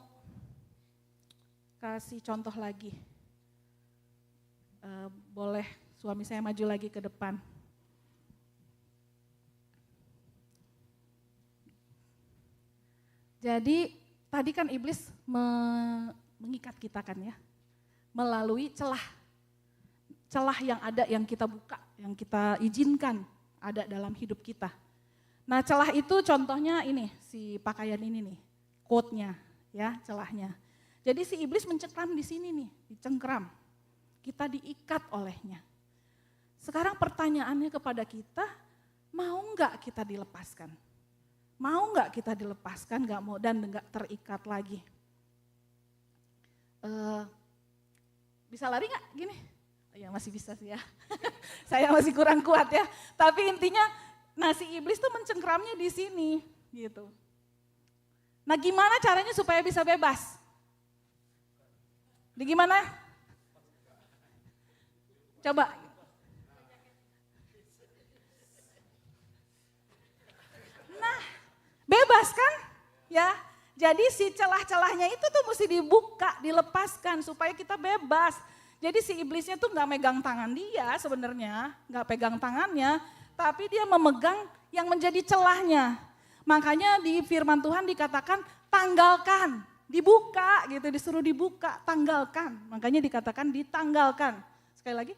kasih contoh lagi. Boleh suami saya maju lagi ke depan. Jadi tadi kan iblis mengikat kita kan ya, melalui celah yang ada yang kita buka, yang kita izinkan ada dalam hidup kita. Nah celah itu contohnya ini, si pakaian ini nih, quote-nya ya celahnya. Jadi si iblis mencengkram di sini nih, dicengkram, kita diikat olehnya. Sekarang pertanyaannya kepada kita, mau enggak kita dilepaskan? Mau nggak kita dilepaskan, nggak mau dan nggak terikat lagi? Bisa lari nggak gini? Ya masih bisa sih ya. Saya masih kurang kuat ya. Tapi intinya, si iblis tuh mencengkramnya di sini, gitu. Nah, gimana caranya supaya bisa bebas? Gimana? Coba. Bebas kan? Ya. Jadi si celah-celahnya itu tuh mesti dibuka, dilepaskan supaya kita bebas. Jadi si iblisnya tuh gak megang tangan dia sebenarnya, gak pegang tangannya, tapi dia memegang yang menjadi celahnya. Makanya di firman Tuhan dikatakan tanggalkan, dibuka gitu, disuruh dibuka, tanggalkan. Makanya dikatakan ditanggalkan. Sekali lagi.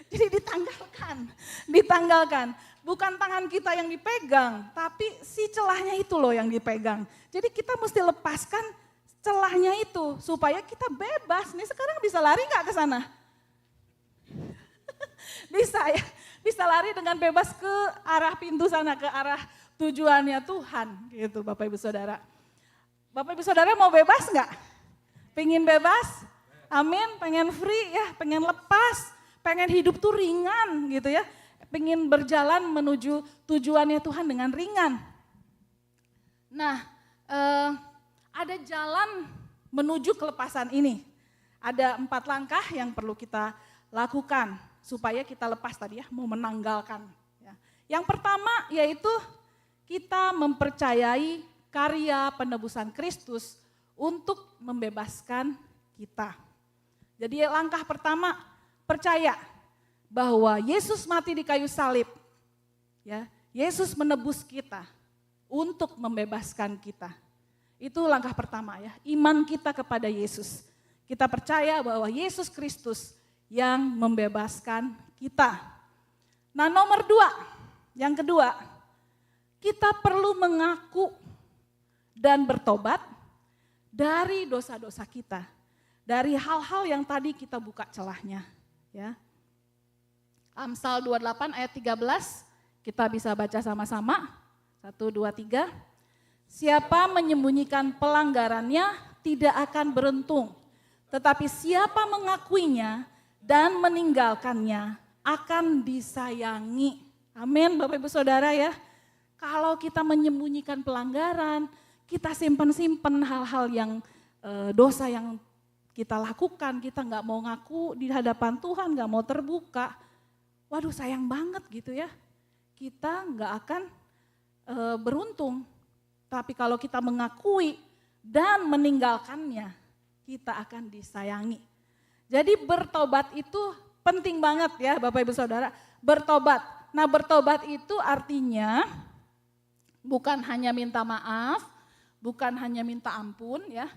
Jadi ditanggalkan. Bukan tangan kita yang dipegang, tapi si celahnya itu loh yang dipegang. Jadi kita mesti lepaskan celahnya itu supaya kita bebas. Nih sekarang bisa lari nggak ke sana? Bisa ya, bisa lari dengan bebas ke arah pintu sana, ke arah tujuannya Tuhan gitu Bapak Ibu Saudara. Bapak Ibu Saudara mau bebas nggak? Pengen bebas? Amin, pengen free ya, pengen lepas, pengen hidup tuh ringan gitu ya. Pengen berjalan menuju tujuannya Tuhan dengan ringan. Nah, ada jalan menuju kelepasan ini. Ada 4 langkah yang perlu kita lakukan supaya kita lepas tadi ya, mau menanggalkan. Ya. Yang pertama yaitu kita mempercayai karya penebusan Kristus untuk membebaskan kita. Jadi langkah pertama, percaya bahwa Yesus mati di kayu salib, ya, Yesus menebus kita untuk membebaskan kita. Itu langkah pertama ya, iman kita kepada Yesus. Kita percaya bahwa Yesus Kristus yang membebaskan kita. Nah nomor 2, yang kedua, kita perlu mengaku dan bertobat dari dosa-dosa kita. Dari hal-hal yang tadi kita buka celahnya. Ya. Amsal 28 ayat 13, kita bisa baca sama-sama. 1, 2, 3. Siapa menyembunyikan pelanggarannya tidak akan beruntung. Tetapi siapa mengakuinya dan meninggalkannya akan disayangi. Amin Bapak Ibu Saudara ya. Kalau kita menyembunyikan pelanggaran, kita simpen-simpen hal-hal yang dosa yang kita lakukan, kita gak mau ngaku di hadapan Tuhan, gak mau terbuka. Waduh sayang banget gitu ya, kita nggak akan beruntung. Tapi kalau kita mengakui dan meninggalkannya, kita akan disayangi. Jadi bertobat itu penting banget ya Bapak Ibu Saudara, bertobat. Nah bertobat itu artinya bukan hanya minta maaf, bukan hanya minta ampun ya,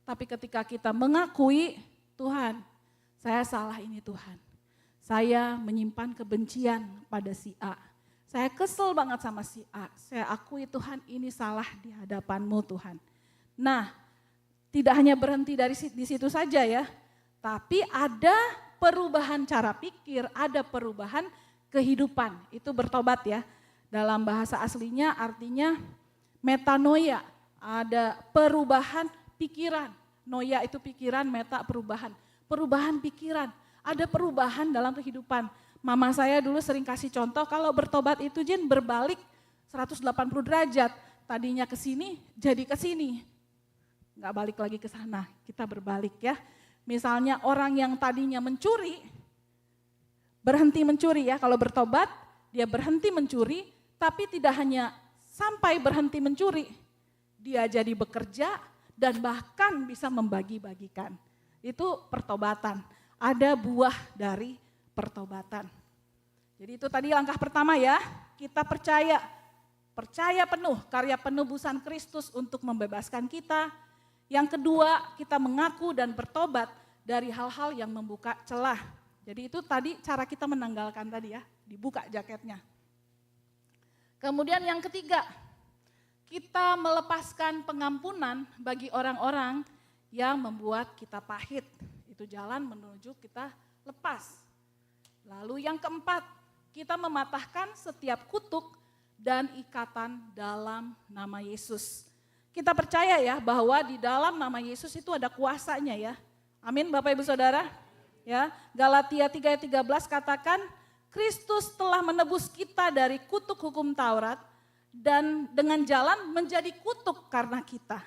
tapi ketika kita mengakui, Tuhan, saya salah ini Tuhan. Saya menyimpan kebencian pada si A. Saya kesel banget sama si A. Saya akui Tuhan ini salah di hadapan-Mu Tuhan. Nah, tidak hanya berhenti di situ saja ya, tapi ada perubahan cara pikir, ada perubahan kehidupan. Itu bertobat ya. Dalam bahasa aslinya artinya metanoia, ada perubahan pikiran. Noia itu pikiran, meta perubahan. Perubahan pikiran, ada perubahan dalam kehidupan. Mama saya dulu sering kasih contoh kalau bertobat itu Jen berbalik 180 derajat. Tadinya ke sini jadi ke sini. Enggak balik lagi ke sana, kita berbalik ya. Misalnya orang yang tadinya mencuri, berhenti mencuri ya. Kalau bertobat dia berhenti mencuri, tapi tidak hanya sampai berhenti mencuri. Dia jadi bekerja dan bahkan bisa membagi-bagikan. Itu pertobatan. Ada buah dari pertobatan. Jadi itu tadi langkah pertama ya, kita percaya penuh karya penebusan Kristus untuk membebaskan kita. Yang kedua, kita mengaku dan bertobat dari hal-hal yang membuka celah. Jadi itu tadi cara kita menanggalkan tadi ya, dibuka jaketnya. Kemudian yang ketiga, kita melepaskan pengampunan bagi orang-orang yang membuat kita pahit. Itu jalan menuju kita lepas. Lalu yang keempat, kita mematahkan setiap kutuk dan ikatan dalam nama Yesus. Kita percaya ya bahwa di dalam nama Yesus itu ada kuasanya ya. Amin Bapak Ibu Saudara. Ya, Galatia 3 ayat 13 katakan Kristus telah menebus kita dari kutuk hukum Taurat dan dengan jalan menjadi kutuk karena kita.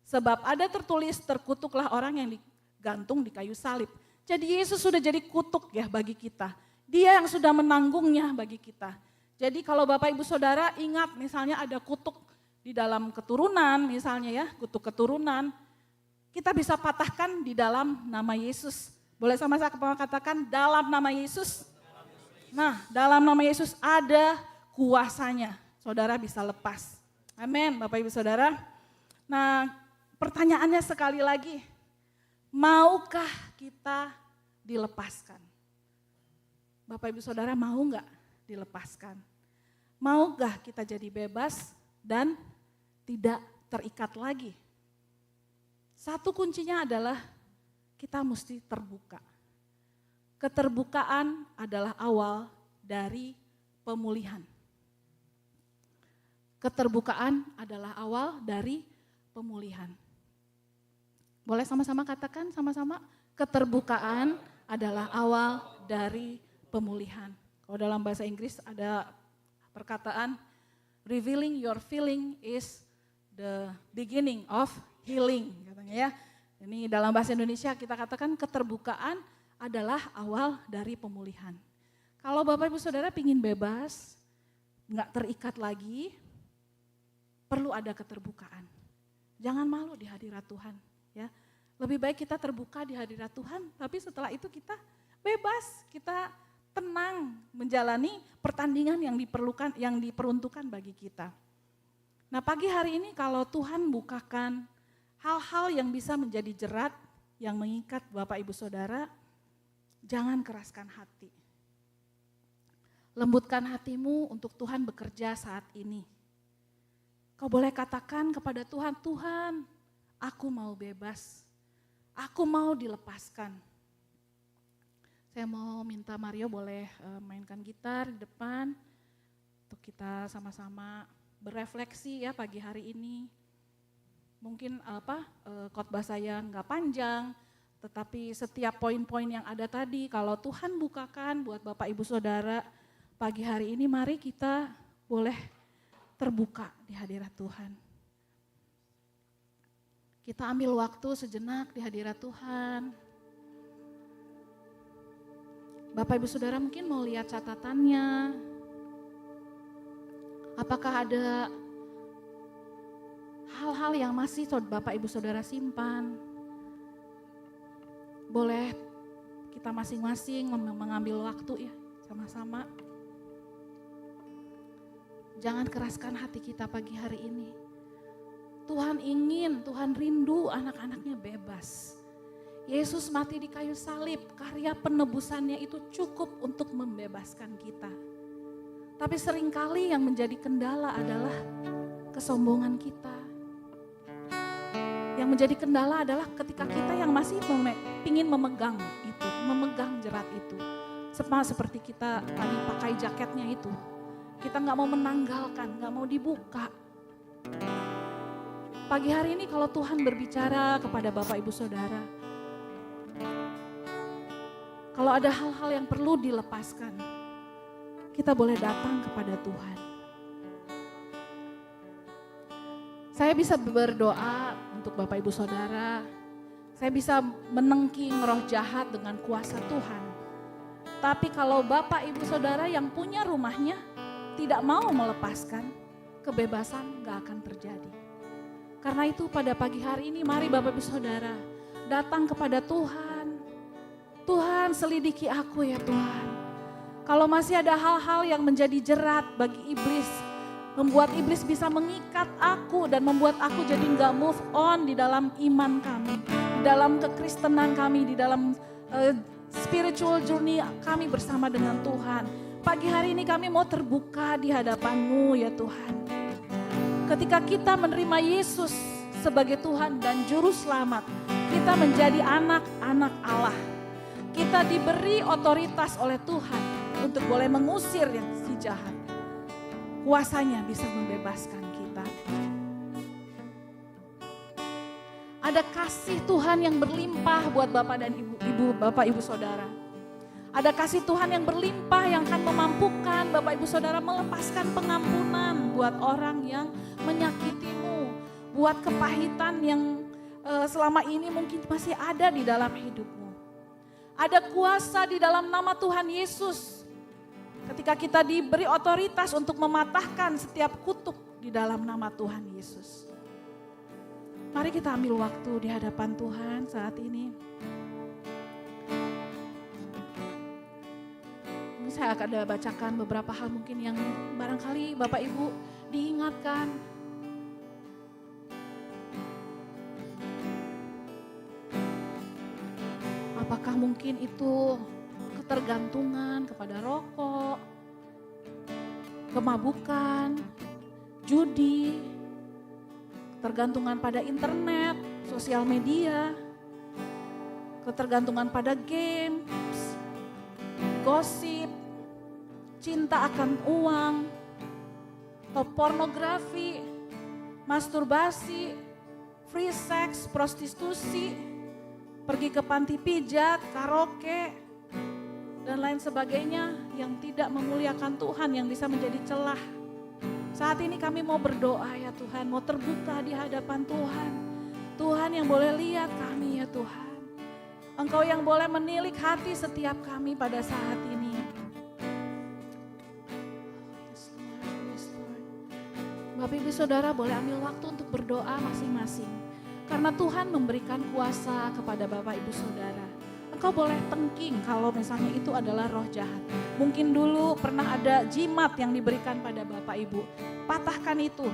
Sebab ada tertulis terkutuklah orang yang gantung di kayu salib. Jadi Yesus sudah jadi kutuk ya bagi kita. Dia yang sudah menanggungnya bagi kita. Jadi kalau Bapak Ibu Saudara ingat misalnya ada kutuk di dalam keturunan misalnya ya, kutuk keturunan. Kita bisa patahkan di dalam nama Yesus. Boleh sama-sama katakan dalam nama Yesus. Nah dalam nama Yesus ada kuasanya. Saudara bisa lepas. Amin Bapak Ibu Saudara. Nah pertanyaannya sekali lagi. Maukah kita dilepaskan? Bapak Ibu Saudara mau enggak dilepaskan? Maukah kita jadi bebas dan tidak terikat lagi? Satu kuncinya adalah kita mesti terbuka. Keterbukaan adalah awal dari pemulihan. Keterbukaan adalah awal dari pemulihan. Boleh sama-sama katakan sama-sama, keterbukaan adalah awal dari pemulihan. Kalau dalam bahasa Inggris ada perkataan, revealing your feeling is the beginning of healing, katanya ya. Ini dalam bahasa Indonesia kita katakan keterbukaan adalah awal dari pemulihan. Kalau Bapak Ibu Saudara ingin bebas, nggak terikat lagi, perlu ada keterbukaan. Jangan malu di hadirat Tuhan. Ya, lebih baik kita terbuka di hadirat Tuhan, tapi setelah itu kita bebas, kita tenang menjalani pertandingan yang diperuntukkan bagi kita. Nah pagi hari ini kalau Tuhan bukakan hal-hal yang bisa menjadi jerat yang mengikat Bapak Ibu Saudara, jangan keraskan hati. Lembutkan hatimu untuk Tuhan bekerja saat ini. Kau boleh katakan kepada Tuhan, Tuhan, aku mau bebas, aku mau dilepaskan. Saya mau minta Mario boleh mainkan gitar di depan, untuk kita sama-sama berefleksi ya pagi hari ini. Mungkin khotbah saya nggak panjang, tetapi setiap poin-poin yang ada tadi, kalau Tuhan bukakan buat Bapak Ibu Saudara, pagi hari ini mari kita boleh terbuka di hadirat Tuhan. Kita ambil waktu sejenak di hadirat Tuhan. Bapak Ibu Saudara mungkin mau lihat catatannya. Apakah ada hal-hal yang masih Bapak Ibu Saudara simpan? Boleh kita masing-masing mengambil waktu ya sama-sama. Jangan keraskan hati kita pagi hari ini. Tuhan ingin, Tuhan rindu anak-anaknya bebas. Yesus mati di kayu salib, karya penebusannya itu cukup untuk membebaskan kita. Tapi seringkali yang menjadi kendala adalah kesombongan kita. Yang menjadi kendala adalah ketika kita yang masih ingin memegang itu, memegang jerat itu. Sama seperti kita tadi pakai jaketnya itu. Kita gak mau menanggalkan, gak mau dibuka. Pagi hari ini kalau Tuhan berbicara kepada Bapak Ibu Saudara, kalau ada hal-hal yang perlu dilepaskan, kita boleh datang kepada Tuhan. Saya bisa berdoa untuk Bapak Ibu Saudara, saya bisa menengking roh jahat dengan kuasa Tuhan. Tapi kalau Bapak Ibu Saudara yang punya rumahnya tidak mau melepaskan, kebebasan gak akan terjadi. Karena itu pada pagi hari ini mari Bapak Ibu Saudara datang kepada Tuhan. Tuhan selidiki aku ya Tuhan. Kalau masih ada hal-hal yang menjadi jerat bagi iblis, membuat iblis bisa mengikat aku dan membuat aku jadi gak move on di dalam iman kami, di dalam kekristenan kami, di dalam spiritual journey kami bersama dengan Tuhan. Pagi hari ini kami mau terbuka di hadapan-Mu ya Tuhan. Ketika kita menerima Yesus sebagai Tuhan dan Juru Selamat, kita menjadi anak-anak Allah. Kita diberi otoritas oleh Tuhan untuk boleh mengusir yang si jahat. Kuasanya bisa membebaskan kita. Ada kasih Tuhan yang berlimpah buat Bapak dan Bapak Ibu Saudara. Ada kasih Tuhan yang berlimpah yang akan memampukan Bapak Ibu Saudara melepaskan pengampunan buat orang yang menyakitimu. Buat kepahitan yang selama ini mungkin masih ada di dalam hidupmu. Ada kuasa di dalam nama Tuhan Yesus. Ketika kita diberi otoritas untuk mematahkan setiap kutuk di dalam nama Tuhan Yesus. Mari kita ambil waktu di hadapan Tuhan saat ini. Saya akan bacakan beberapa hal mungkin yang barangkali Bapak Ibu diingatkan. Apakah mungkin itu ketergantungan kepada rokok, kemabukan, judi, ketergantungan pada internet, sosial media, ketergantungan pada game, gosip, cinta akan uang, atau pornografi, masturbasi, free sex, prostitusi, pergi ke panti pijat, karaoke, dan lain sebagainya yang tidak memuliakan Tuhan, yang bisa menjadi celah. Saat ini kami mau berdoa ya Tuhan, mau terbuka di hadapan Tuhan. Tuhan yang boleh lihat kami ya Tuhan. Engkau yang boleh menilik hati setiap kami pada saat ini. Bapak Ibu Saudara boleh ambil waktu untuk berdoa masing-masing. Karena Tuhan memberikan kuasa kepada Bapak Ibu Saudara. Engkau boleh tengking kalau misalnya itu adalah roh jahat. Mungkin dulu pernah ada jimat yang diberikan pada Bapak Ibu. Patahkan itu.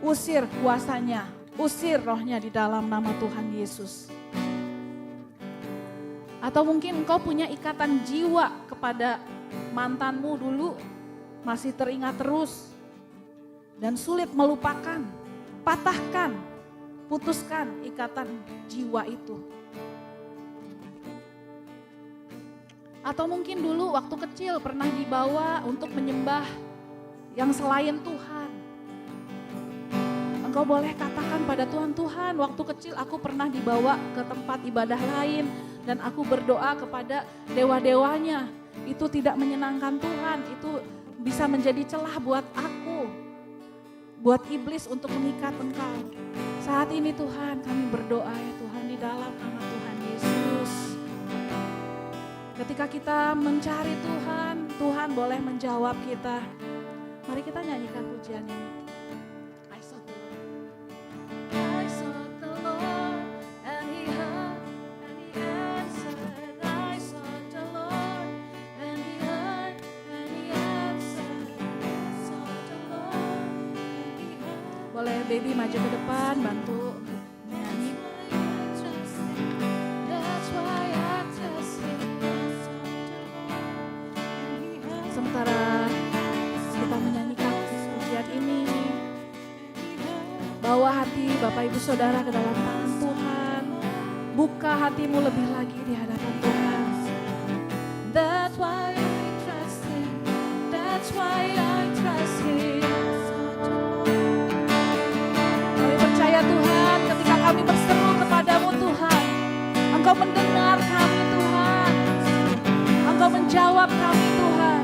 Usir kuasanya. Usir rohnya di dalam nama Tuhan Yesus. Atau mungkin engkau punya ikatan jiwa kepada mantanmu dulu. Masih teringat terus. Dan sulit melupakan, patahkan, putuskan ikatan jiwa itu. Atau mungkin dulu waktu kecil pernah dibawa untuk menyembah yang selain Tuhan. Engkau boleh katakan pada Tuhan, Tuhan waktu kecil aku pernah dibawa ke tempat ibadah lain dan aku berdoa kepada dewa-dewanya. Itu tidak menyenangkan Tuhan, itu bisa menjadi celah buat aku. Buat iblis untuk mengikat engkau. Saat ini Tuhan kami berdoa ya Tuhan di dalam nama Tuhan Yesus. Ketika kita mencari Tuhan, Tuhan boleh menjawab kita. Mari kita nyanyikan pujian ini. I sought the Lord. I sought the Lord and He heard and He answered. I sought the Lord and He heard and He answered. I sought the Lord and He heard. Boleh baby maju ke depan, bantu menyanyi. Sementara kita menyanyikan pujian ini, bawa hati Bapak Ibu Saudara ke dalam tangan Tuhan. Buka hatimu lebih lagi di hadapan Tuhan. That's why I trust Him. That's why I trust Him. Kami percaya Tuhan, ketika kami berseru kepadamu Tuhan, Engkau mendengar kami Tuhan. Engkau menjawab kami Tuhan.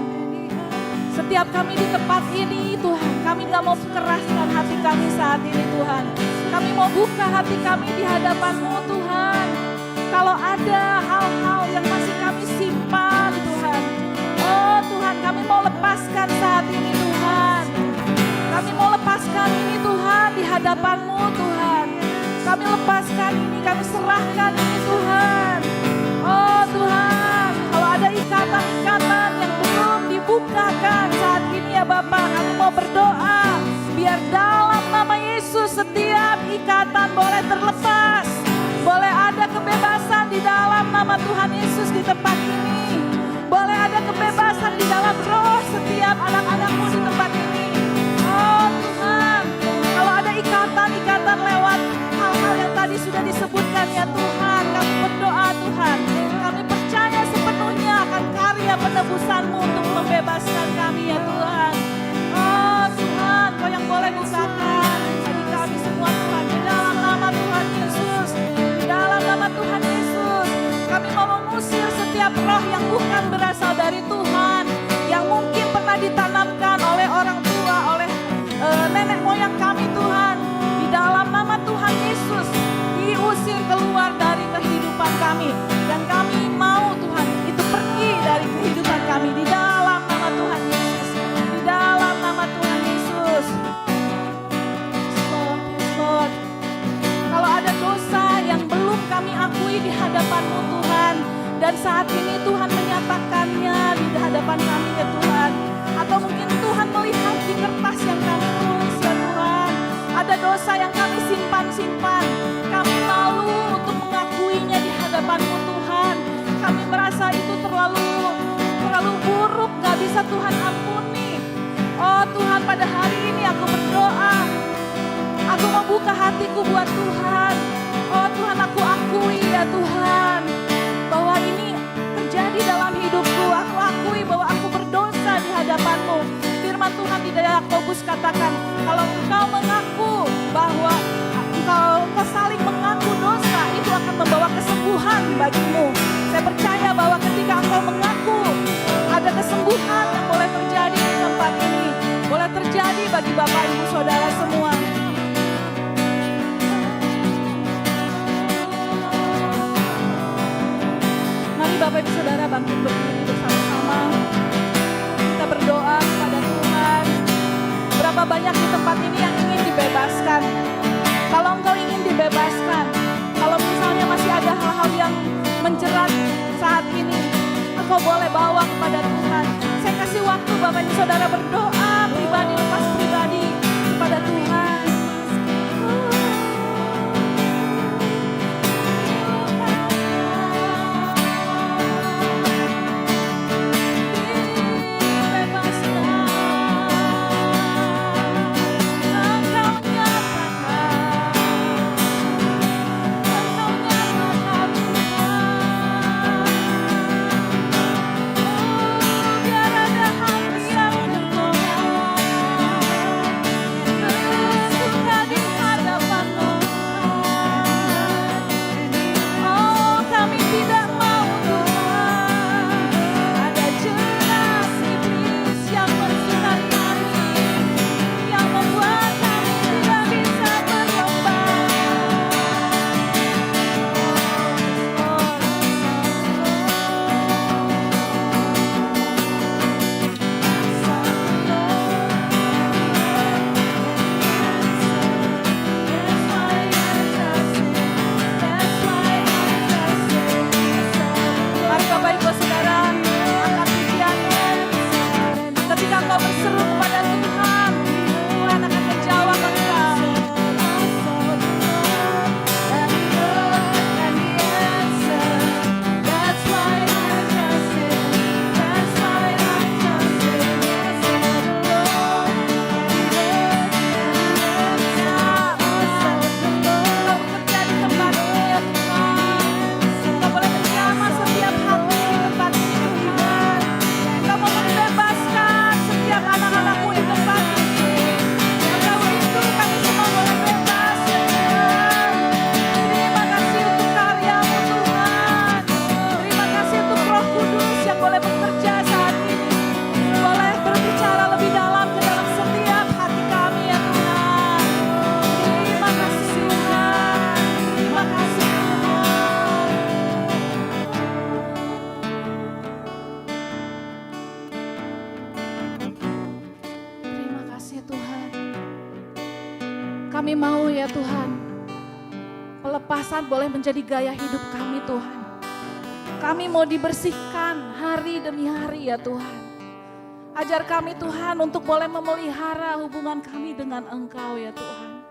Setiap kami di tempat ini Tuhan, kami gak mau keraskan hati kami saat ini Tuhan. Kami mau buka hati kami di hadapan-Mu Tuhan. Kalau ada hal-hal yang masih kami simpan Tuhan, oh Tuhan, kami mau lepaskan saat ini Tuhan. Kami mau lepaskan ini Tuhan di hadapan-Mu Tuhan. Kami lepaskan ini, kami serahkan ini Tuhan. Oh Tuhan, kalau ada ikatan-ikatan yang belum dibukakan saat ini ya Bapak, kami mau berdoa biar dalam nama Yesus setiap ikatan boleh terlepas. Boleh ada kebebasan di dalam nama Tuhan Yesus di tempat ini. Boleh ada kebebasan di dalam roh setiap anak-anak-Mu di tempat ini. Oh Tuhan, kalau ada ikatan-ikatan lewat hal-hal yang tadi sudah disebutkan ya Tuhan, kami berdoa Tuhan. Kami percaya sepenuhnya akan karya penebusan-Mu untuk membebaskan kami ya Tuhan. Oh Tuhan, Kau yang boleh bukakan bagi kami semua Tuhan. Di dalam nama Tuhan Yesus, di dalam nama Tuhan Yesus, kami mau mengusir setiap roh yang bukan berasal dari Tuhan, yang mungkin pernah ditanamkan oleh orang tua, oleh nenek moyang kami Tuhan. Di dalam nama Tuhan Yesus, diusir keluar dari kehidupan kami. Dan kami mau Tuhan itu pergi dari kehidupan kami di dalam nama Tuhan Yesus. Di dalam nama Tuhan Yesus. Lord, kalau ada dosa yang belum kami akui di hadapan-Mu Tuhan, dan saat ini Tuhan menyatakannya di hadapan kami ya Tuhan, atau mungkin Tuhan melihat di kertas yang kami tulis ya Tuhan, ada dosa yang kami simpan-simpan, kami malu untuk mengakuinya di hadapan-Mu Tuhan. Kami merasa itu terlalu buruk, gak bisa Tuhan ampuni. Oh Tuhan, pada hari ini aku berdoa, aku mau buka hatiku buat Tuhan. Oh Tuhan, aku akui ya Tuhan, bahwa ini terjadi dalam hidupku. Aku akui bahwa aku berdosa di hadapan-Mu. Firman Tuhan di Yakobus katakan, kalau engkau mengaku bahwa engkau saling mengaku dosa, itu akan membawa kesembuhan bagimu. Saya percaya bahwa ketika engkau mengaku, ada kesembuhan yang boleh terjadi di tempat ini. Boleh terjadi bagi Bapak Ibu Saudara semua. Mari Bapak Ibu Saudara bangkit berdiri bersama-sama. Kita berdoa kepada Tuhan. Berapa banyak di tempat ini yang ingin dibebaskan? Kalau engkau ingin dibebaskan, kalau misalnya masih ada hal-hal yang menjerat saat ini, engkau boleh bawa kepada Tuhan. Saya kasih waktu Bapak Ibu Saudara berdoa pribadi lepas pribadi kepada Tuhan. Biar ada hati yang berdoa. Kami mau ya Tuhan, pelepasan boleh menjadi gaya hidup kami Tuhan. Kami mau dibersihkan hari demi hari ya Tuhan. Ajar kami Tuhan untuk boleh memelihara hubungan kami dengan Engkau ya Tuhan.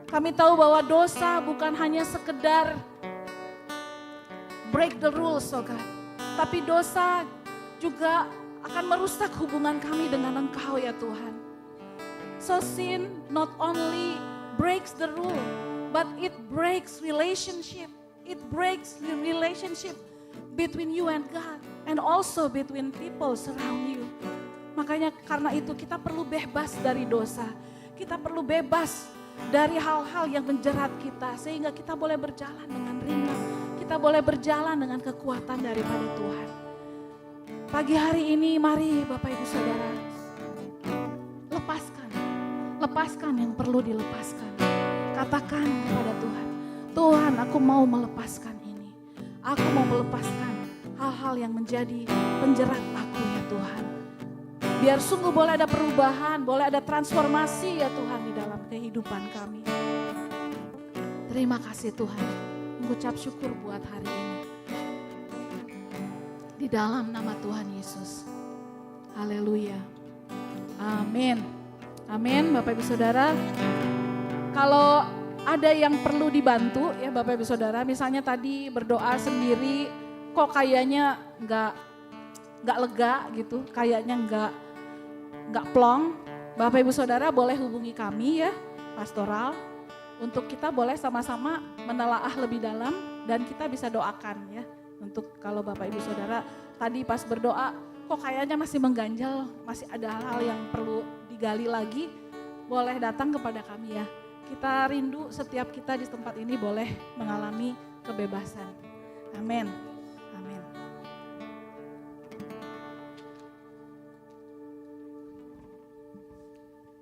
Kami tahu bahwa dosa bukan hanya sekedar break the rules oh God. Tapi dosa juga akan merusak hubungan kami dengan Engkau ya Tuhan. So sin not only breaks the rule, but it breaks relationship. It breaks the relationship between you and God. And also between people surround you. Makanya karena itu kita perlu bebas dari dosa. Kita perlu bebas dari hal-hal yang menjerat kita. Sehingga kita boleh berjalan dengan ringan. Kita boleh berjalan dengan kekuatan daripada Tuhan. Pagi hari ini mari Bapak Ibu Saudara. Lepaskan. Lepaskan yang perlu dilepaskan. Katakan kepada Tuhan. Tuhan aku mau melepaskan ini. Aku mau melepaskan hal-hal yang menjadi penjerat aku ya Tuhan. Biar sungguh boleh ada perubahan, boleh ada transformasi ya Tuhan di dalam kehidupan kami. Terima kasih Tuhan, mengucap syukur buat hari ini. Di dalam nama Tuhan Yesus. Haleluya. Amin. Amin Bapak Ibu Saudara. Kalau ada yang perlu dibantu ya Bapak Ibu Saudara, misalnya tadi berdoa sendiri, kok kayaknya nggak lega gitu, kayaknya nggak plong. Bapak Ibu Saudara boleh hubungi kami ya, pastoral, untuk kita boleh sama-sama menelaah lebih dalam dan kita bisa doakan ya. Untuk kalau Bapak Ibu Saudara tadi pas berdoa, kok kayaknya masih mengganjal, masih ada hal-hal yang perlu digali lagi, boleh datang kepada kami ya. Kita rindu setiap kita di tempat ini boleh mengalami kebebasan. Amin.